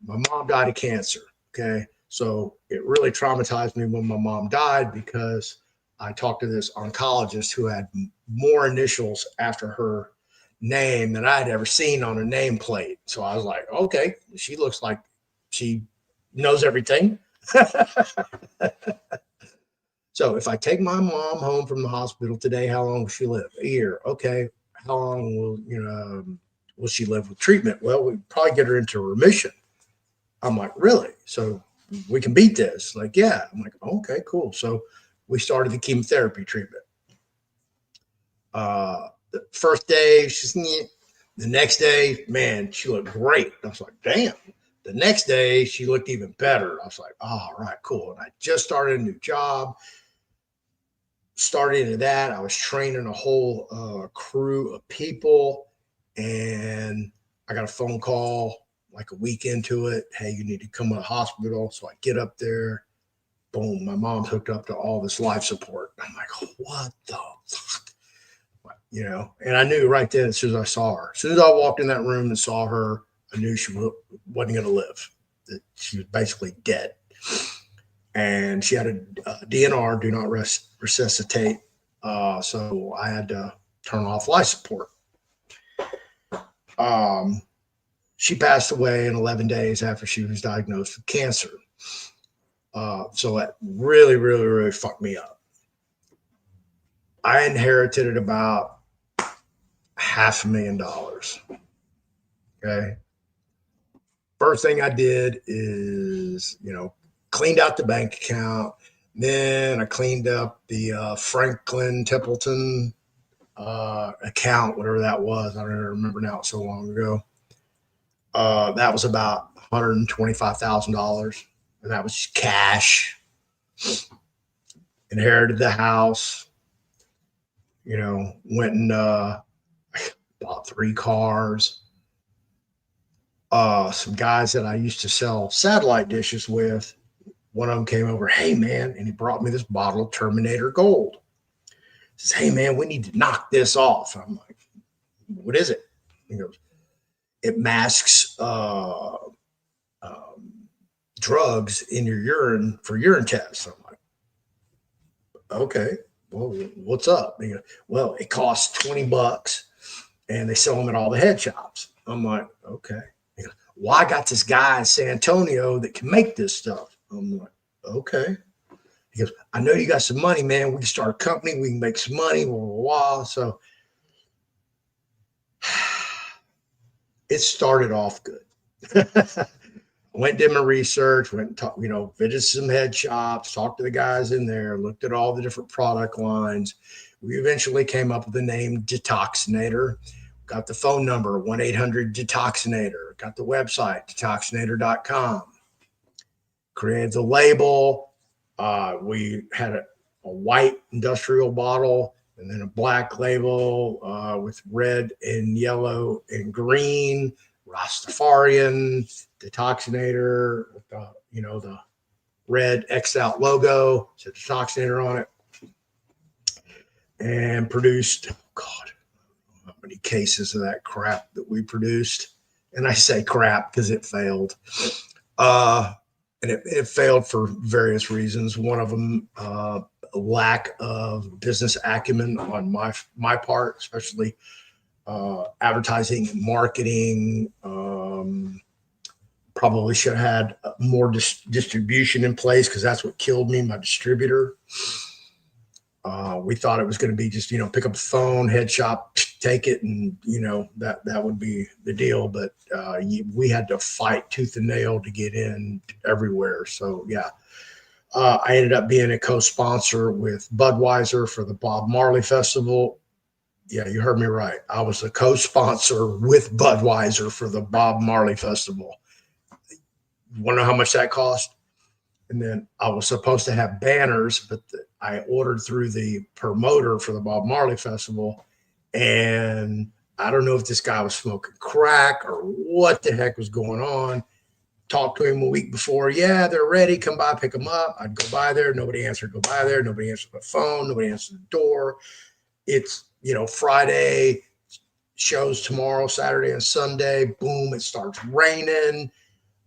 My mom died of cancer. Okay, so it really traumatized me when my mom died because I talked to this oncologist who had more initials after her name than I had ever seen on a nameplate. So I was like, okay, she looks like she knows everything. So if I take my mom home from the hospital today, how long will she live? A year. Okay. How long will she live with treatment? Well, we probably get her into remission. I'm like, really? So we can beat this? Like, yeah. I'm like, okay, cool. So we started the chemotherapy treatment. The first day, the next day, man, she looked great. I was like, damn. The next day, she looked even better. I was like, all right, cool. And I just started a new job. Started into that. I was training a whole crew of people, and I got a phone call like a week into it. Hey, you need to come to the hospital. So I get up there. Boom, my mom's hooked up to all this life support. I'm like, what the fuck? And I knew right then as soon as I saw her. As soon as I walked in that room and saw her, I knew she wasn't going to live, that she was basically dead. And she had a DNR, do not resuscitate. So I had to turn off life support. She passed away in 11 days after she was diagnosed with cancer. So that really, really, really fucked me up. I inherited about $500,000. Okay. First thing I did is, cleaned out the bank account. Then I cleaned up the Franklin Templeton account, whatever that was. I don't even remember now. It's so long ago. That was about $125,000. And that was just cash. Inherited the house. Went and bought 3 cars. Some guys that I used to sell satellite dishes with, one of them came over, hey man, and he brought me this bottle of Terminator Gold. He says, hey man, we need to knock this off. I'm like, what is it? He goes, it masks drugs in your urine for urine tests. I'm like, okay, well, what's up? He goes, well, it costs $20 and they sell them at all the head shops. I'm like, okay. He goes, well, I got this guy in San Antonio that can make this stuff. I'm like, okay. He goes, I know you got some money, man. We can start a company. We can make some money. Blah, blah, blah. So it started off good. Went, did my research, went and talked, visited some head shops, talked to the guys in there, looked at all the different product lines. We eventually came up with the name Detoxinator. Got the phone number, 1-800-Detoxinator. Got the website, detoxinator.com. Created the label. We had a white industrial bottle and then a black label with red and yellow and green, Rastafarian, Detoxinator, with the red X'd out logo, said Detoxinator on it, and produced, how many cases of that crap that we produced. And I say crap because it failed. And it failed for various reasons. One of them, lack of business acumen on my part, especially advertising, marketing, Probably should have had more distribution in place, because that's what killed me, my distributor. We thought it was going to be just, pick up the phone, head shop, take it, and, that would be the deal. But we had to fight tooth and nail to get in everywhere. So, yeah. I ended up being a co-sponsor with Budweiser for the Bob Marley Festival. Yeah, you heard me right. I was a co-sponsor with Budweiser for the Bob Marley Festival. You want to know how much that cost? And then I was supposed to have banners, but I ordered through the promoter for the Bob Marley Festival. And I don't know if this guy was smoking crack or what the heck was going on. Talked to him a week before. Yeah, they're ready. Come by, pick them up. I'd go by there. Nobody answered. Go by there. Nobody answered the phone. Nobody answered the door. It's, Friday, shows tomorrow, Saturday and Sunday. Boom, it starts raining.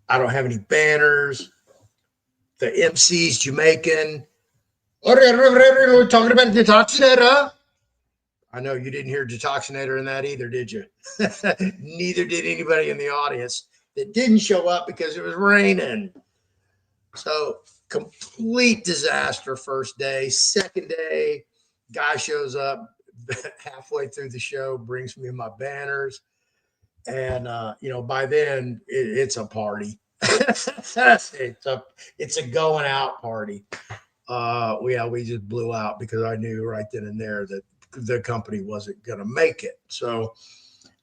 I don't have any banners. The MC's Jamaican. We're talking about detoxinator. I know you didn't hear detoxinator in that either, did you? Neither did anybody in the audience that didn't show up because it was raining. So complete disaster first day. Second day, guy shows up halfway through the show, brings me my banners. And, by then it's a party. it's a going out party. We just blew out because I knew right then and there that the company wasn't going to make it. So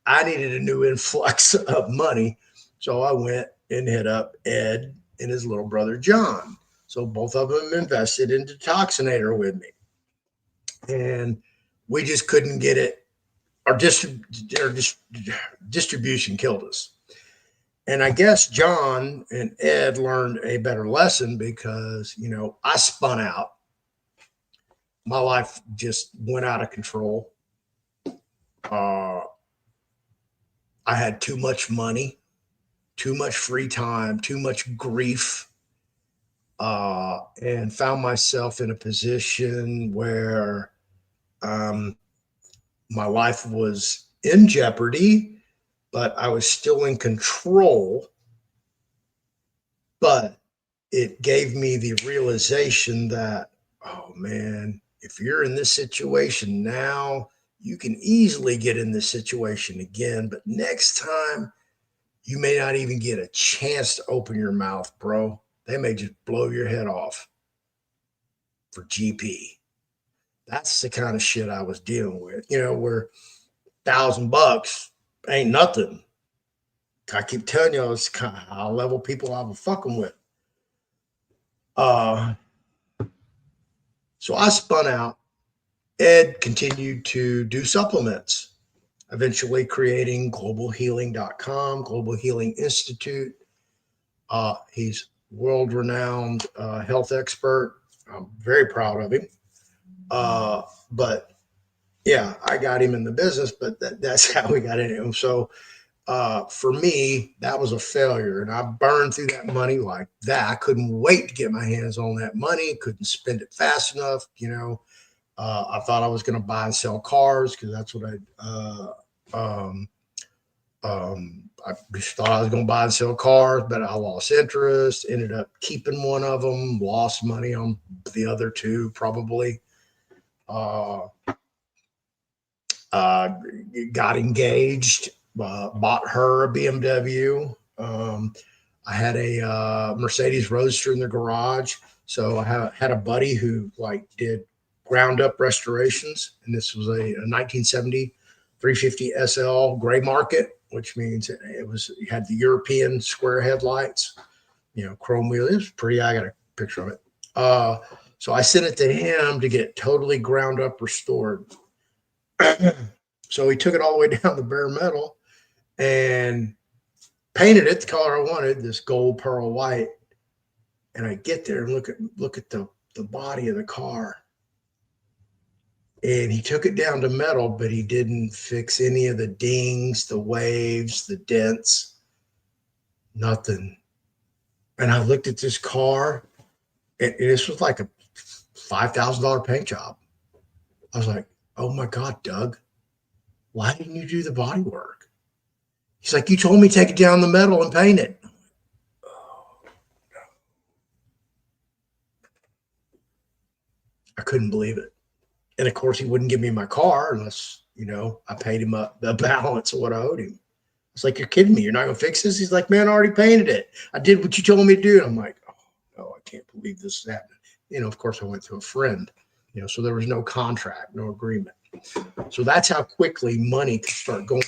I needed a new influx of money. So I went and hit up Ed and his little brother, John. So both of them invested in Detoxinator with me. And we just couldn't get it. Our distribution killed us. And I guess John and Ed learned a better lesson because, I spun out. My life just went out of control. I had too much money, too much free time, too much grief, and found myself in a position where my life was in jeopardy, but I was still in control. But it gave me the realization that, oh man, if you're in this situation now, you can easily get in this situation again. But next time, you may not even get a chance to open your mouth, bro. They may just blow your head off for GP. That's the kind of shit I was dealing with, where $1,000 ain't nothing. I keep telling you, it's kind of high level people I was fucking with. So I spun out. Ed continued to do supplements, eventually creating globalhealing.com, Global Healing Institute. He's world-renowned health expert. I'm very proud of him. But yeah, I got him in the business, but that's how we got into him. So for me, that was a failure. And I burned through that money like that. I couldn't wait to get my hands on that money. Couldn't spend it fast enough. I thought I was going to buy and sell cars because that's what I just thought I was going to buy and sell cars, but I lost interest, ended up keeping one of them, lost money on the other two, probably. Got engaged, bought her a BMW. I had a Mercedes Roadster in the garage. So I had a buddy who did ground up restorations. And this was a 1970 350 SL gray market, which means it had the European square headlights, chrome wheel. It was pretty. I got a picture of it. So I sent it to him to get totally ground up restored. So he took it all the way down to bare metal and painted it the color I wanted, this gold pearl white. And I get there and look at the body of the car. And he took it down to metal, but he didn't fix any of the dings, the waves, the dents, nothing. And I looked at this car, and this was like a $5,000 paint job. I was like, oh my God, Doug, why didn't you do the body work? He's like, you told me to take it down the metal and paint it. couldn't believe it. And of course, he wouldn't give me my car unless, I paid him up the balance of what I owed him. It's like, you're kidding me. You're not going to fix this? He's like, man, I already painted it. I did what you told me to do. And I'm like, oh, no, I can't believe this is happening. Of course, I went to a friend, so there was no contract, no agreement. So that's how quickly money can start going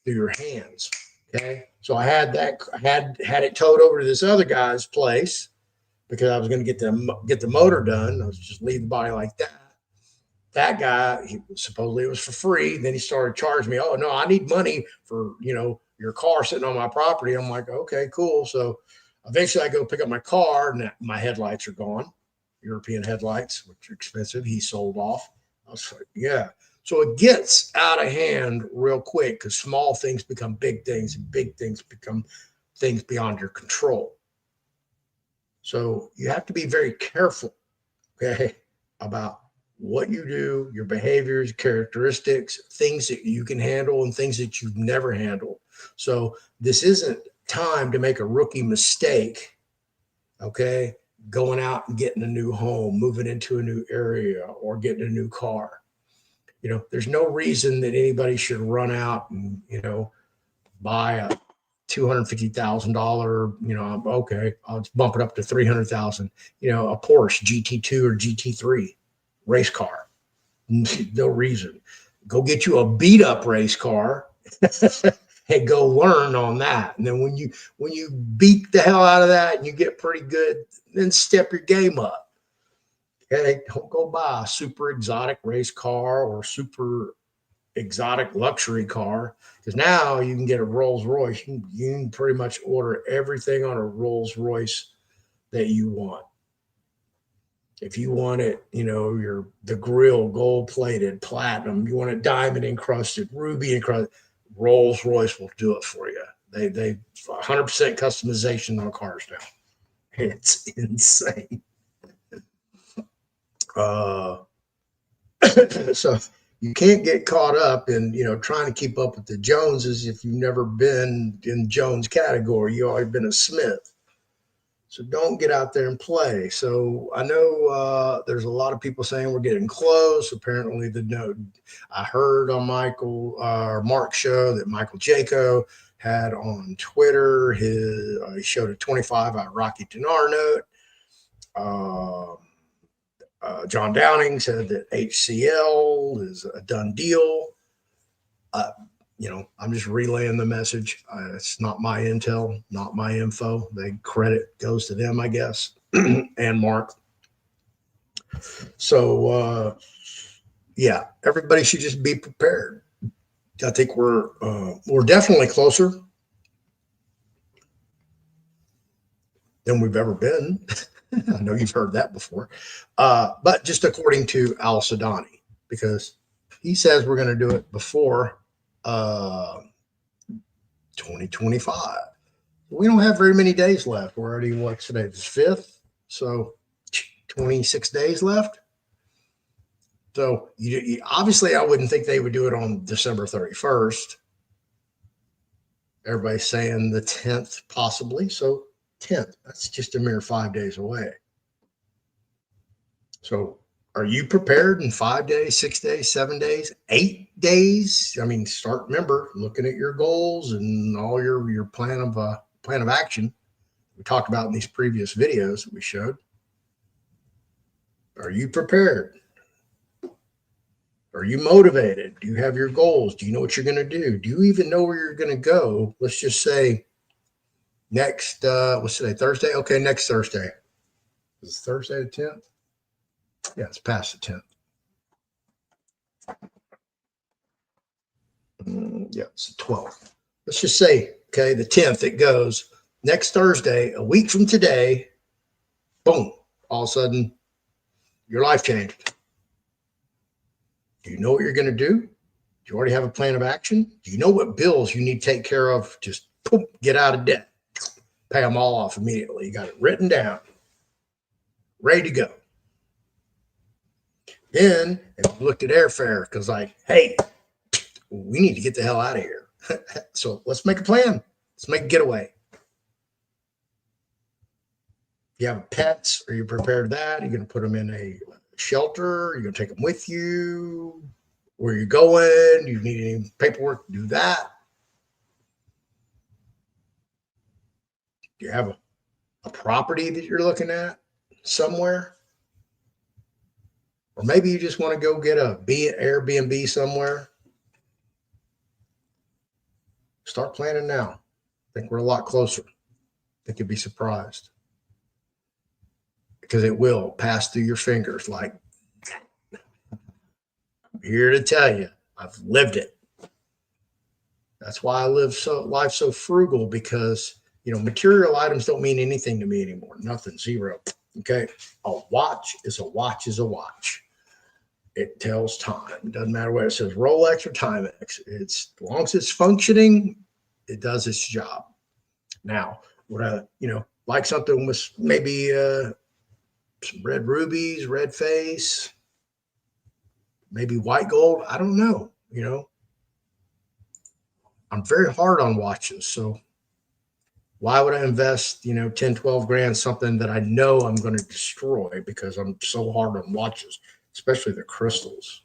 through your hands. Okay. So I had it towed over to this other guy's place because I was going to get the motor done. I was just leave the body like that. That guy, supposedly it was for free. Then he started charging me. Oh no, I need money for, your car sitting on my property. I'm like, okay, cool. So eventually I go pick up my car and my headlights are gone. European headlights, which are expensive. He sold off. I was like, yeah. So it gets out of hand real quick because small things become big things and big things become things beyond your control. So you have to be very careful, okay, about what you do, your behaviors, characteristics, things that you can handle and things that you've never handled. So this isn't time to make a rookie mistake, okay, going out and getting a new home, moving into a new area, or getting a new car. There's no reason that anybody should run out and, buy a $250,000, okay, I'll just bump it up to $300,000, a Porsche GT2 or GT3 race car. No reason. Go get you a beat up race car and go learn on that. And then when you beat the hell out of that and you get pretty good, then step your game up. Okay, don't go buy a super exotic race car or super exotic luxury car, because now you can get a Rolls Royce. You can pretty much order everything on a Rolls Royce that you want. If you want it, the grill gold plated, platinum, you want it diamond encrusted, ruby encrusted, Rolls Royce will do it for you. They 100% customization on cars now. It's insane. So you can't get caught up in, trying to keep up with the Joneses if you've never been in Jones category. You've always been a Smith. So don't get out there and play. So I know there's a lot of people saying we're getting close. Apparently I heard on Mark's show that Michael Jaco had on Twitter. He showed a 25 out Rocky Denard note. John Downing said that HCL is a done deal. I'm just relaying the message. It's not my intel, not my info. The credit goes to them, I guess, and Mark. So, yeah, everybody should just be prepared. I think we're definitely closer than we've ever been. I know you've heard that before, but just according to Al Sadani, because he says we're going to do it before 2025. We don't have very many days left. We're already, what's today? It's 5th, so 26 days left. So you obviously, I wouldn't think they would do it on December 31st. Everybody's saying the 10th possibly. So 10th, that's just a mere 5 days away. So are you prepared in 5 days, 6 days, 7 days, 8 days? I mean, remember, looking at your goals and all your plan of action we talked about in these previous videos that we showed. Are you prepared? Are you motivated? Do you have your goals? Do you know what you're going to do? Do you even know where you're going to go? Let's just say next, what's today? Thursday? Okay, next Thursday. Is it Thursday the 10th? Yeah, it's past the 10th. Yeah, it's the 12th. Let's just say, okay, the 10th, it goes next Thursday, a week from today, boom, all of a sudden, your life changed. Do you know what you're going to do? Do you already have a plan of action? Do you know what bills you need to take care of? Just boom, get out of debt. Pay them all off immediately. You got it written down, ready to go. Then if you looked at airfare, because hey, we need to get the hell out of here. So let's make a plan. Let's make a getaway. If you have pets, are you prepared for that? Are you going to put them in a shelter? You're going to take them with you? Where you going? You need any paperwork to do that? Do you have a property that you're looking at somewhere? Or maybe you just want to go get a Airbnb somewhere. Start planning now. I think we're a lot closer. I think you'd be surprised. Because it will pass through your fingers like, I'm here to tell you, I've lived it. That's why I live life so frugal, because material items don't mean anything to me anymore. Nothing, zero. Okay. A watch is a watch is a watch. It tells time. It doesn't matter whether it says Rolex or Timex. As long as it's functioning, it does its job. Now, would I, like something with maybe some red rubies, red face, maybe white gold? I don't know. I'm very hard on watches. So why would I invest, 10, 12 grand, something that I know I'm going to destroy because I'm so hard on watches, especially the crystals.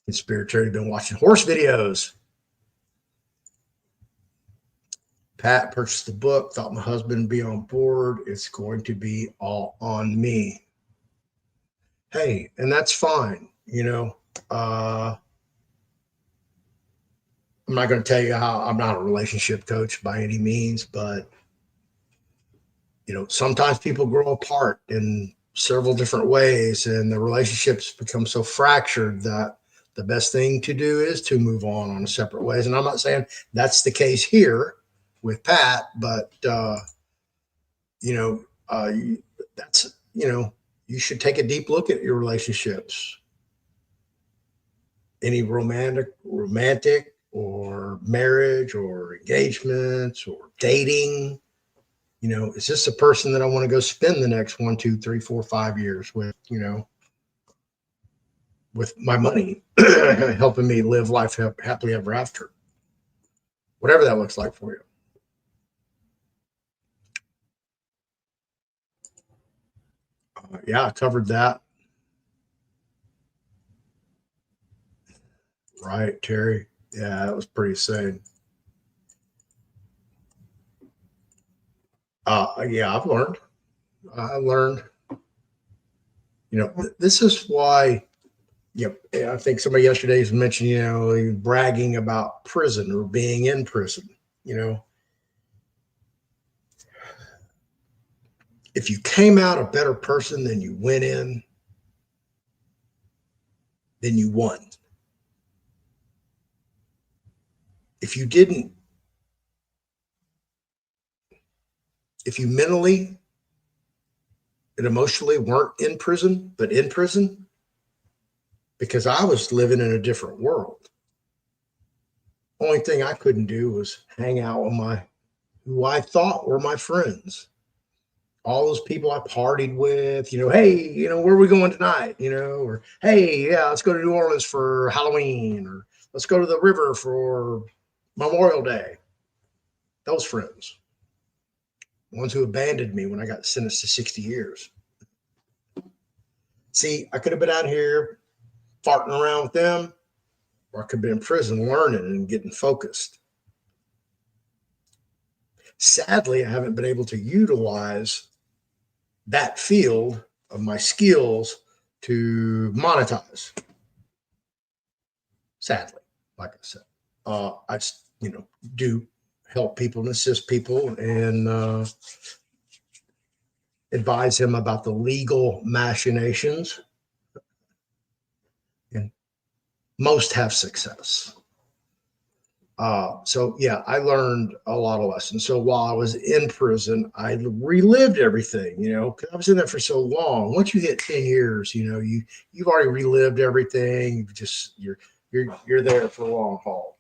Conspiratorially been watching horse videos. Pat purchased the book, thought my husband would be on board. It's going to be all on me. Hey, and that's fine. I'm not going to tell you how I'm not a relationship coach by any means, but sometimes people grow apart in several different ways, and the relationships become so fractured that the best thing to do is to move on separate ways. And I'm not saying that's the case here with Pat, but that's you should take a deep look at your relationships. Any romantic or marriage or engagements or dating. Is this a person that I want to go spend the next 1, 2, 3, 4, 5 years with, with my money, helping me live life happily ever after, whatever that looks like for you. Yeah, I covered that. Right, Terry. Yeah, that was pretty insane. Yeah, I've learned. I learned. This is why. I think somebody yesterday has mentioned, bragging about prison or being in prison. If you came out a better person than you went in, then you won. If you didn't, if you mentally and emotionally weren't in prison, but in prison, because I was living in a different world. Only thing I couldn't do was hang out with who I thought were my friends. All those people I partied with, hey, where are we going tonight? Or hey, yeah, let's go to New Orleans for Halloween, or let's go to the river for Memorial Day. Those friends. Ones who abandoned me when I got sentenced to 60 years. See, I could have been out here farting around with them, or I could be in prison learning and getting focused. Sadly, I haven't been able to utilize that field of my skills to monetize. Sadly, like I said, I do help people and assist people and advise him about the legal machinations. And most have success. So yeah, I learned a lot of lessons. So while I was in prison, I relived everything, because I was in there for so long. Once you hit 10 years, you've already relived everything. You're there for the long haul.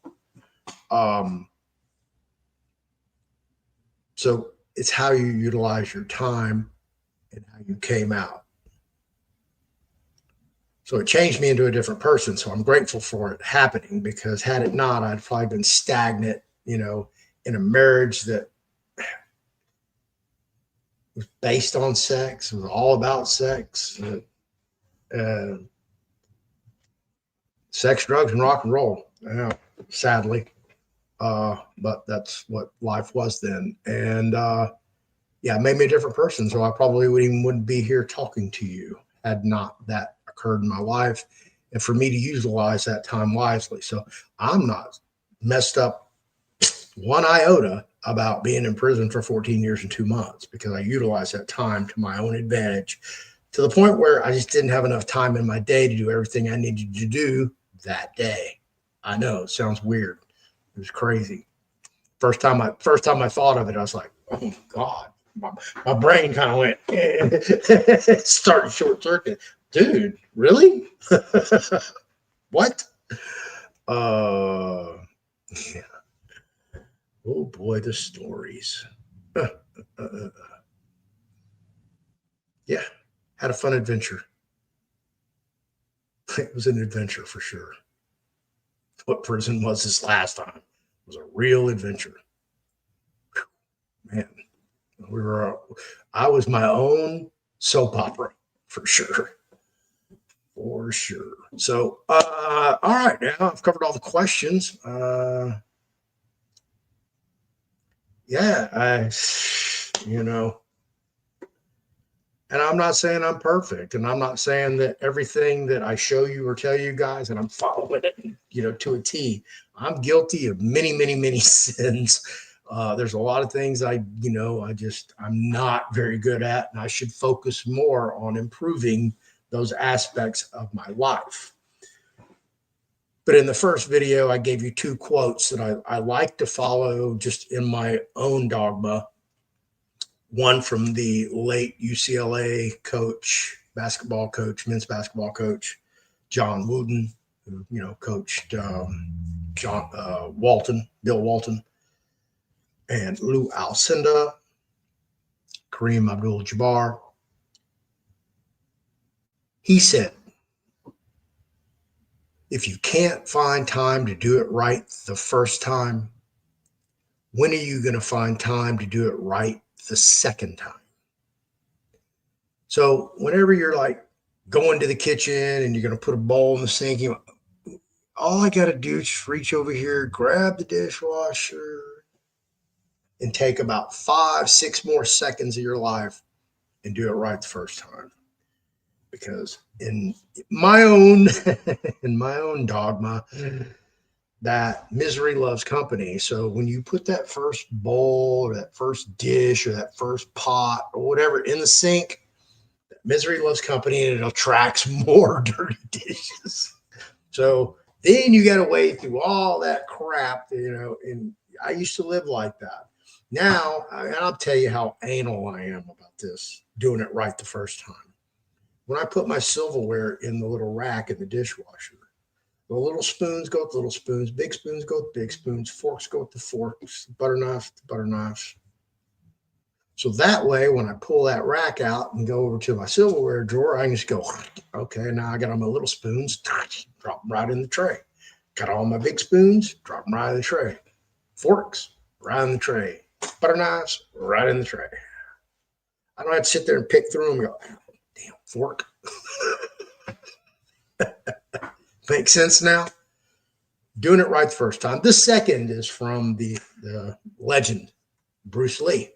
So it's how you utilize your time and how you came out. So it changed me into a different person. So I'm grateful for it happening, because had it not, I'd probably been stagnant, in a marriage that was based on sex. It was all about sex. Sex, drugs, and rock and roll. Yeah, sadly. But that's what life was then. And yeah, it made me a different person. So I probably wouldn't be here talking to you had not that occurred in my life. And for me to utilize that time wisely. So I'm not messed up one iota about being in prison for 14 years and 2 months because I utilized that time to my own advantage to the point where I just didn't have enough time in my day to do everything I needed to do that day. I know it sounds weird. It was crazy. First time I thought of it, I was like, oh God. My brain kind of went started short circuit. Dude, really? What? Yeah. Oh boy, the stories. Yeah, had a fun adventure. It was an adventure for sure. What prison was this last time? It was a real adventure. Man, I was my own soap opera for sure. For sure. So, all right, now I've covered all the questions. Yeah, and I'm not saying I'm perfect, and I'm not saying that everything that I show you or tell you guys, and I'm following it, to a T. I'm guilty of many, many, many sins. There's a lot of things I'm not very good at, and I should focus more on improving those aspects of my life. But in the first video, I gave you 2 quotes that I like to follow just in my own dogma. One from the late UCLA coach, basketball coach, men's basketball coach, John Wooden, who, coached Bill Walton, and Lou Alcindor, Kareem Abdul-Jabbar. He said, if you can't find time to do it right the first time, when are you going to find time to do it right the second time? So whenever you're like going to the kitchen and you're going to put a bowl in the sink, all I got to do is just reach over here, grab the dishwasher, and take about 5-6 more seconds of your life and do it right the first time. Because in my own dogma, that misery loves company. So when you put that first bowl or that first dish or that first pot or whatever in the sink, misery loves company and it attracts more dirty dishes. So then you got to wade through all that crap, and I used to live like that. Now, I'll tell you how anal I am about this, doing it right the first time. When I put my silverware in the little rack in the dishwasher, the little spoons go with little spoons, big spoons go with big spoons, forks go with the forks, butter knives, the butter knives. So that way, when I pull that rack out and go over to my silverware drawer, I can just go, okay, now I got all my little spoons, drop them right in the tray. Got all my big spoons, drop them right in the tray. Forks, right in the tray. Butter knives, right in the tray. I don't have to sit there and pick through them and go, damn, fork. Makes sense now? Doing it right the first time. The second is from the legend, Bruce Lee.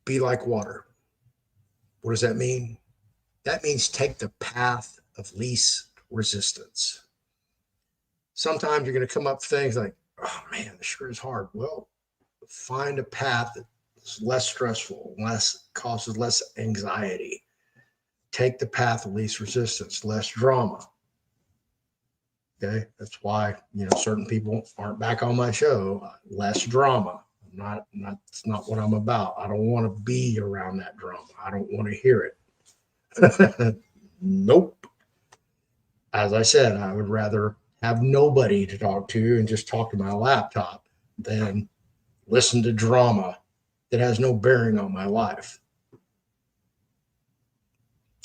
Be like water. What does that mean? That means take the path of least resistance. Sometimes you're going to come up with things like, oh man, this sure is hard. Well, find a path that's less stressful, causes less anxiety. Take the path of least resistance, less drama. Okay, that's why certain people aren't back on my show. Less drama. It's not what I'm about. I don't want to be around that drama. I don't want to hear it. Nope. As I said, I would rather have nobody to talk to and just talk to my laptop than listen to drama that has no bearing on my life.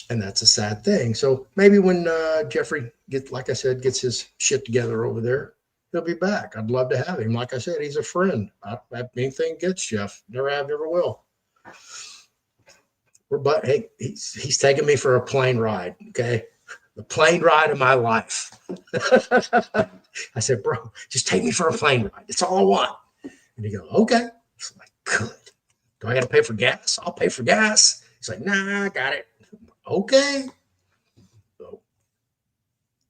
And that's a sad thing. So maybe when Jeffrey gets his shit together over there, he'll be back. I'd love to have him. Like I said, he's a friend. I don't have anything against Jeff. Never have, never will. But hey, he's taking me for a plane ride. Okay. The plane ride of my life. I said, bro, just take me for a plane ride. That's all I want. And he goes, okay. It's like, good. Do I got to pay for gas? I'll pay for gas. He's like, nah, I got it. Okay. So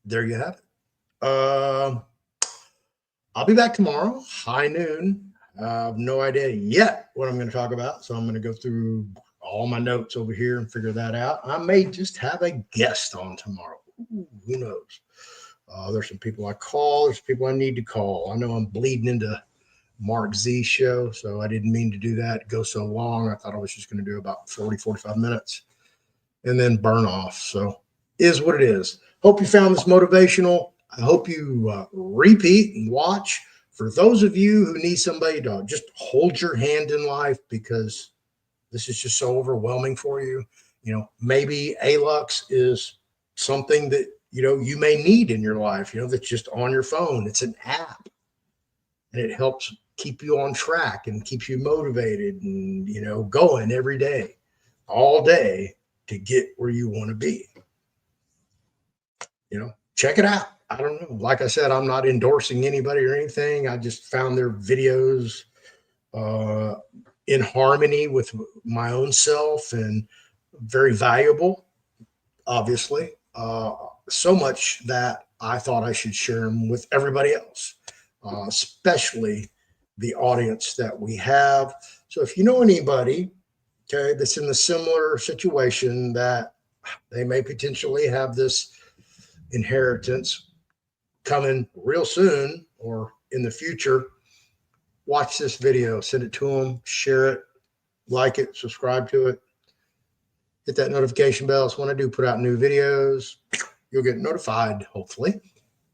there you have it. I'll be back tomorrow, high noon. I have no idea yet what I'm going to talk about. So I'm going to go through all my notes over here and figure that out. I may just have a guest on tomorrow. Ooh, who knows? There's some people I call. There's people I need to call. I know I'm bleeding into Mark Z show, so I didn't mean to do that. Go so long. I thought I was just going to do about 40, 45 minutes and then burn off. So is what it is. Hope you found this motivational. I hope you repeat and watch. For those of you who need somebody to just hold your hand in life because this is just so overwhelming for you, maybe ALUX is something that, you may need in your life, that's just on your phone. It's an app and it helps keep you on track and keeps you motivated and, going every day, all day to get where you want to be. Check it out. I don't know. Like I said, I'm not endorsing anybody or anything. I just found their videos in harmony with my own self and very valuable, obviously. So much that I thought I should share them with everybody else, especially the audience that we have. So if you know anybody, okay, that's in a similar situation that they may potentially have this inheritance coming real soon or in the future, watch this video, send it to them, share it, like it, subscribe to it, hit that notification bell. So when I do put out new videos, you'll get notified, hopefully.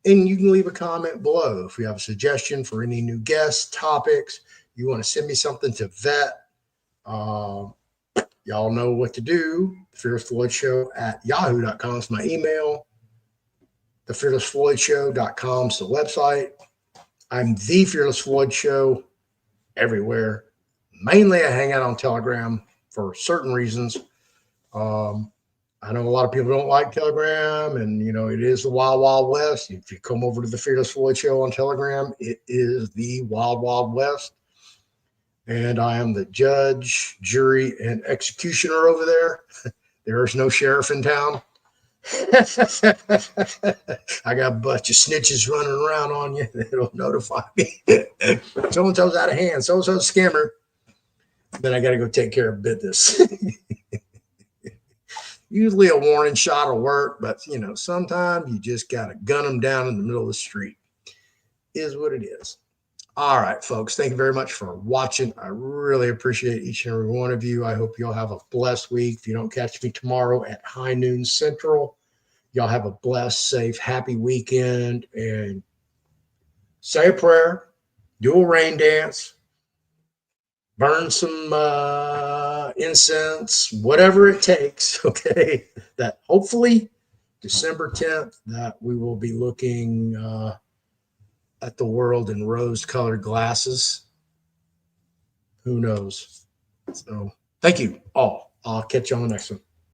And you can leave a comment below if you have a suggestion for any new guests, topics, you want to send me something to vet. Y'all know what to do. The Fearless Floyd Show at yahoo.com is my email. The fearlessfloydshow.com is the website. I'm the Fearless Floyd Show everywhere. Mainly I hang out on Telegram for certain reasons. I know a lot of people don't like Telegram, and it is the Wild Wild West. If you come over to the Fearless Floyd Show on Telegram, it is the Wild Wild West. And I am the judge, jury, and executioner over there. There is no sheriff in town. I got a bunch of snitches running around on you that'll notify me. So-and-so's out of hand. So-and-so's a scammer. Then I got to go take care of business. Usually a warning shot will work, but sometimes you just got to gun them down in the middle of the street. Is what it is. All right, folks. Thank you very much for watching. I really appreciate each and every one of you. I hope you'll have a blessed week. If you don't catch me tomorrow at high noon Central, y'all have a blessed, safe, happy weekend, and say a prayer, do a rain dance, burn some incense, whatever it takes, okay? That hopefully December 10th, that we will be looking at the world in rose-colored glasses. Who knows? So thank you all. I'll catch you on the next one.